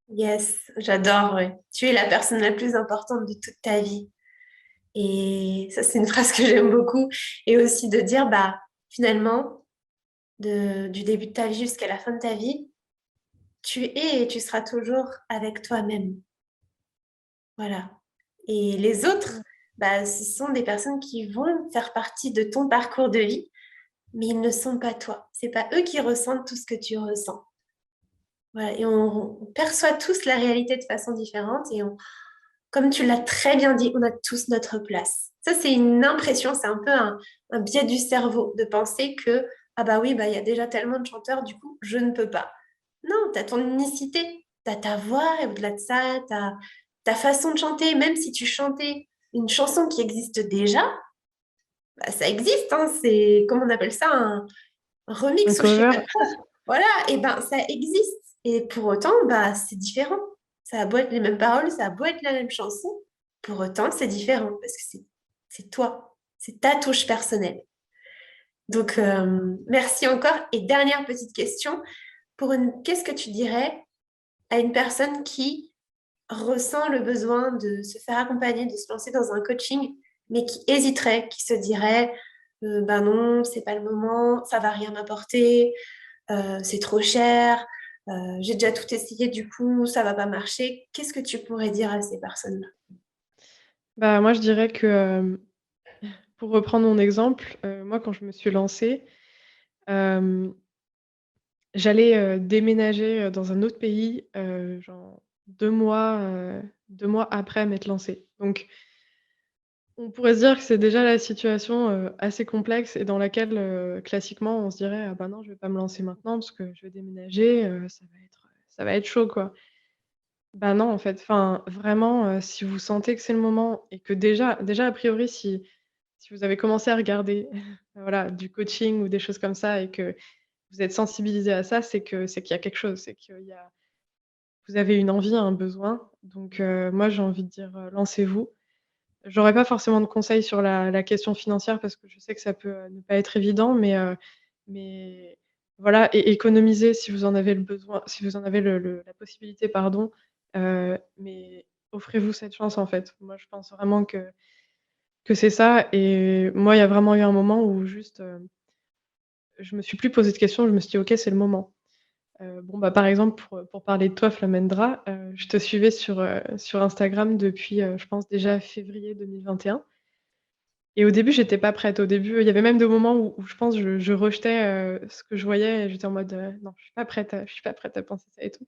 Yes, j'adore, ouais. Tu es la personne la plus importante de toute ta vie. Et ça, c'est une phrase que j'aime beaucoup. Et aussi de dire, bah, finalement, du début de ta vie jusqu'à la fin de ta vie, tu es et tu seras toujours avec toi-même. Voilà. Et les autres, Mmh. bah, ce sont des personnes qui vont faire partie de ton parcours de vie, mais ils ne sont pas toi. C'est pas eux qui ressentent tout ce que tu ressens. Voilà. Et on perçoit tous la réalité de façon différente et comme tu l'as très bien dit, on a tous notre place. Ça, c'est une impression, c'est un peu un biais du cerveau de penser que, ah bah oui, bah il y a déjà tellement de chanteurs, du coup, je ne peux pas. Non, tu as ton unicité, tu as ta voix, et au-delà de ça, tu as ta façon de chanter. Même si tu chantais une chanson qui existe déjà, bah, ça existe, hein, c'est, comment on appelle ça, un Un remix ou je sais cover. pas quoi. Voilà, et ben ça existe. Et pour autant, bah c'est différent. Ça a beau être les mêmes paroles, ça a beau être la même chanson, pour autant c'est différent parce que c'est toi. C'est ta touche personnelle. Donc, merci encore. Et dernière petite question, qu'est-ce que tu dirais à une personne qui ressent le besoin de se faire accompagner, de se lancer dans un coaching, mais qui hésiterait, qui se dirait, ben non, c'est pas le moment, ça va rien m'apporter, c'est trop cher, j'ai déjà tout essayé, du coup, ça va pas marcher. Qu'est-ce que tu pourrais dire à ces personnes-là? Bah, moi, je dirais que, pour reprendre mon exemple, moi, quand je me suis lancée, hem, j'allais, déménager, dans un autre pays, genre 2 mois après m'être lancée. Donc on pourrait se dire que c'est déjà la situation, assez complexe et dans laquelle, classiquement, on se dirait: «Ah bah non, je vais pas me lancer maintenant parce que je vais déménager, ça va être chaud, quoi». Bah non, en fait, enfin, vraiment, si vous sentez que c'est le moment et que déjà a priori si vous avez commencé à regarder, voilà, du coaching ou des choses comme ça et que vous êtes sensibilisé à ça, c'est qu'il y a quelque chose, c'est qu'il y a vous avez une envie, un besoin. Donc moi, j'ai envie de dire, lancez-vous. J'aurais pas forcément de conseils sur la question financière parce que je sais que ça peut, ne pas être évident, mais voilà, économiser si vous en avez le besoin, si vous en avez la possibilité, pardon, mais offrez-vous cette chance, en fait. Moi, je pense vraiment que c'est ça et moi, il y a vraiment eu un moment où juste, je me suis plus posé de questions, je me suis dit: «OK, c'est le moment». Bon, bah, par exemple, pour parler de toi, Flamendra, je te suivais sur Instagram depuis, je pense déjà février 2021 et au début, j'étais pas prête. Au début, il y avait même des moments où je pense je rejetais, ce que je voyais et j'étais en mode: «Non, je suis pas prête à penser ça et tout».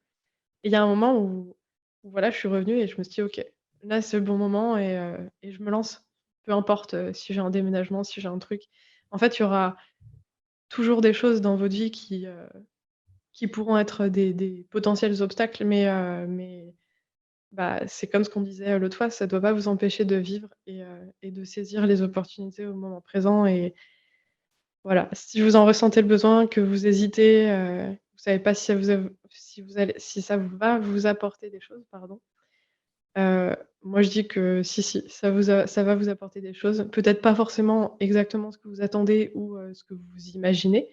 Et il y a un moment où voilà, je suis revenue et je me suis dit: «OK, là, c'est le bon moment et je me lance». Peu importe, si j'ai un déménagement, si j'ai un truc. En fait, il y aura toujours des choses dans votre vie qui pourront être des potentiels obstacles, mais bah, c'est comme ce qu'on disait, l'autre fois, ça doit pas vous empêcher de vivre et de saisir les opportunités au moment présent et voilà. Si vous en ressentez le besoin, que vous hésitez, vous savez pas si ça vous va vous apporter des choses, pardon, moi je dis que si, ça va vous apporter des choses. Peut-être pas forcément exactement ce que vous attendez ou ce que vous imaginez,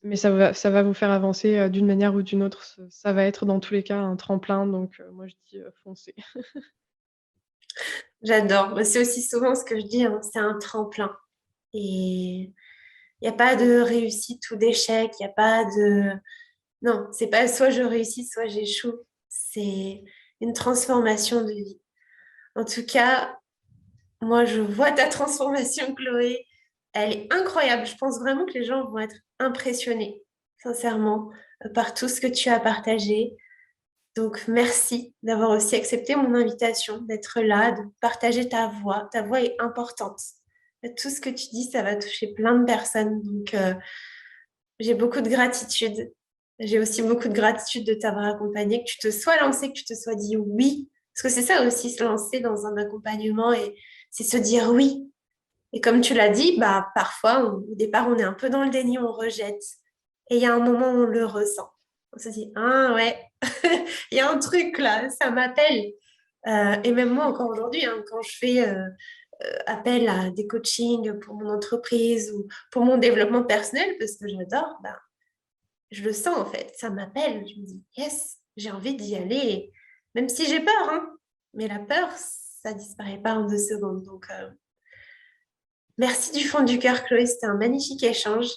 mais ça va vous faire avancer, d'une manière ou d'une autre. Ça va être dans tous les cas un tremplin donc moi je dis, foncez. J'adore. Moi, c'est aussi souvent ce que je dis, hein, c'est un tremplin. Et il n'y a pas de réussite ou d'échec, il n'y a pas de... Non, c'est pas soit je réussis, soit j'échoue. C'est une transformation de vie. En tout cas, moi, je vois ta transformation, Chloé. Elle est incroyable. Je pense vraiment que les gens vont être impressionnés, sincèrement, par tout ce que tu as partagé. Donc, merci d'avoir aussi accepté mon invitation, d'être là, de partager ta voix. Ta voix est importante. Tout ce que tu dis, ça va toucher plein de personnes. Donc, j'ai beaucoup de gratitude. J'ai aussi beaucoup de gratitude de t'avoir accompagné, que tu te sois lancé, que tu te sois dit oui. Parce que c'est ça aussi, se lancer dans un accompagnement et c'est se dire oui. Et comme tu l'as dit, bah, parfois, au départ, on est un peu dans le déni, on rejette. Et il y a un moment où on le ressent. On se dit, ah ouais, il y a un truc là, ça m'appelle. Et même moi, encore aujourd'hui, hein, quand je fais appel à des coachings pour mon entreprise ou pour mon développement personnel, parce que j'adore, ben, je le sens en fait, ça m'appelle. Je me dis, yes, j'ai envie d'y aller. Même si j'ai peur, hein. Mais la peur, ça disparaît pas en 2 secondes. Donc, merci du fond du cœur, Chloé. C'était un magnifique échange.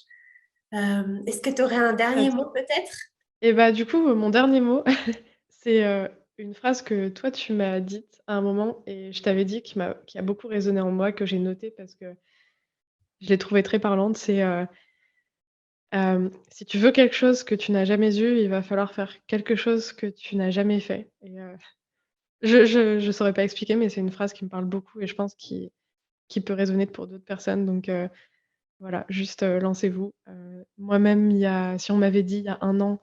Est-ce que tu aurais un À dernier mot toi. peut-être? Et bah, du coup, mon dernier mot, c'est, une phrase que toi tu m'as dite à un moment et je t'avais dit qui a beaucoup résonné en moi, que j'ai notée parce que je l'ai trouvée très parlante. C'est, «Si tu veux quelque chose que tu n'as jamais eu, il va falloir faire quelque chose que tu n'as jamais fait» et je saurais pas expliquer, mais c'est une phrase qui me parle beaucoup et je pense qui peut résonner pour d'autres personnes donc voilà, juste, lancez-vous. Moi-même, si on m'avait dit il y a 1 an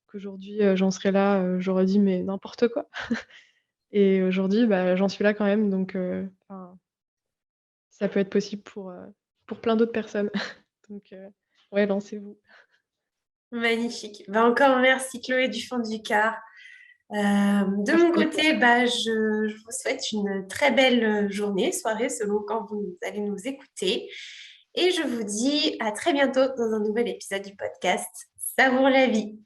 qu'aujourd'hui, j'en serais là, j'aurais dit: «Mais n'importe quoi» et aujourd'hui, bah, j'en suis là quand même donc enfin, ça peut être possible pour plein d'autres personnes donc ouais, lancez-vous. Magnifique. Ben, encore merci, Chloé, du fond du cœur. De Merci mon beaucoup. côté, je vous souhaite une très belle journée, soirée, selon quand vous allez nous écouter. Et je vous dis à très bientôt dans un nouvel épisode du podcast Savoure la vie.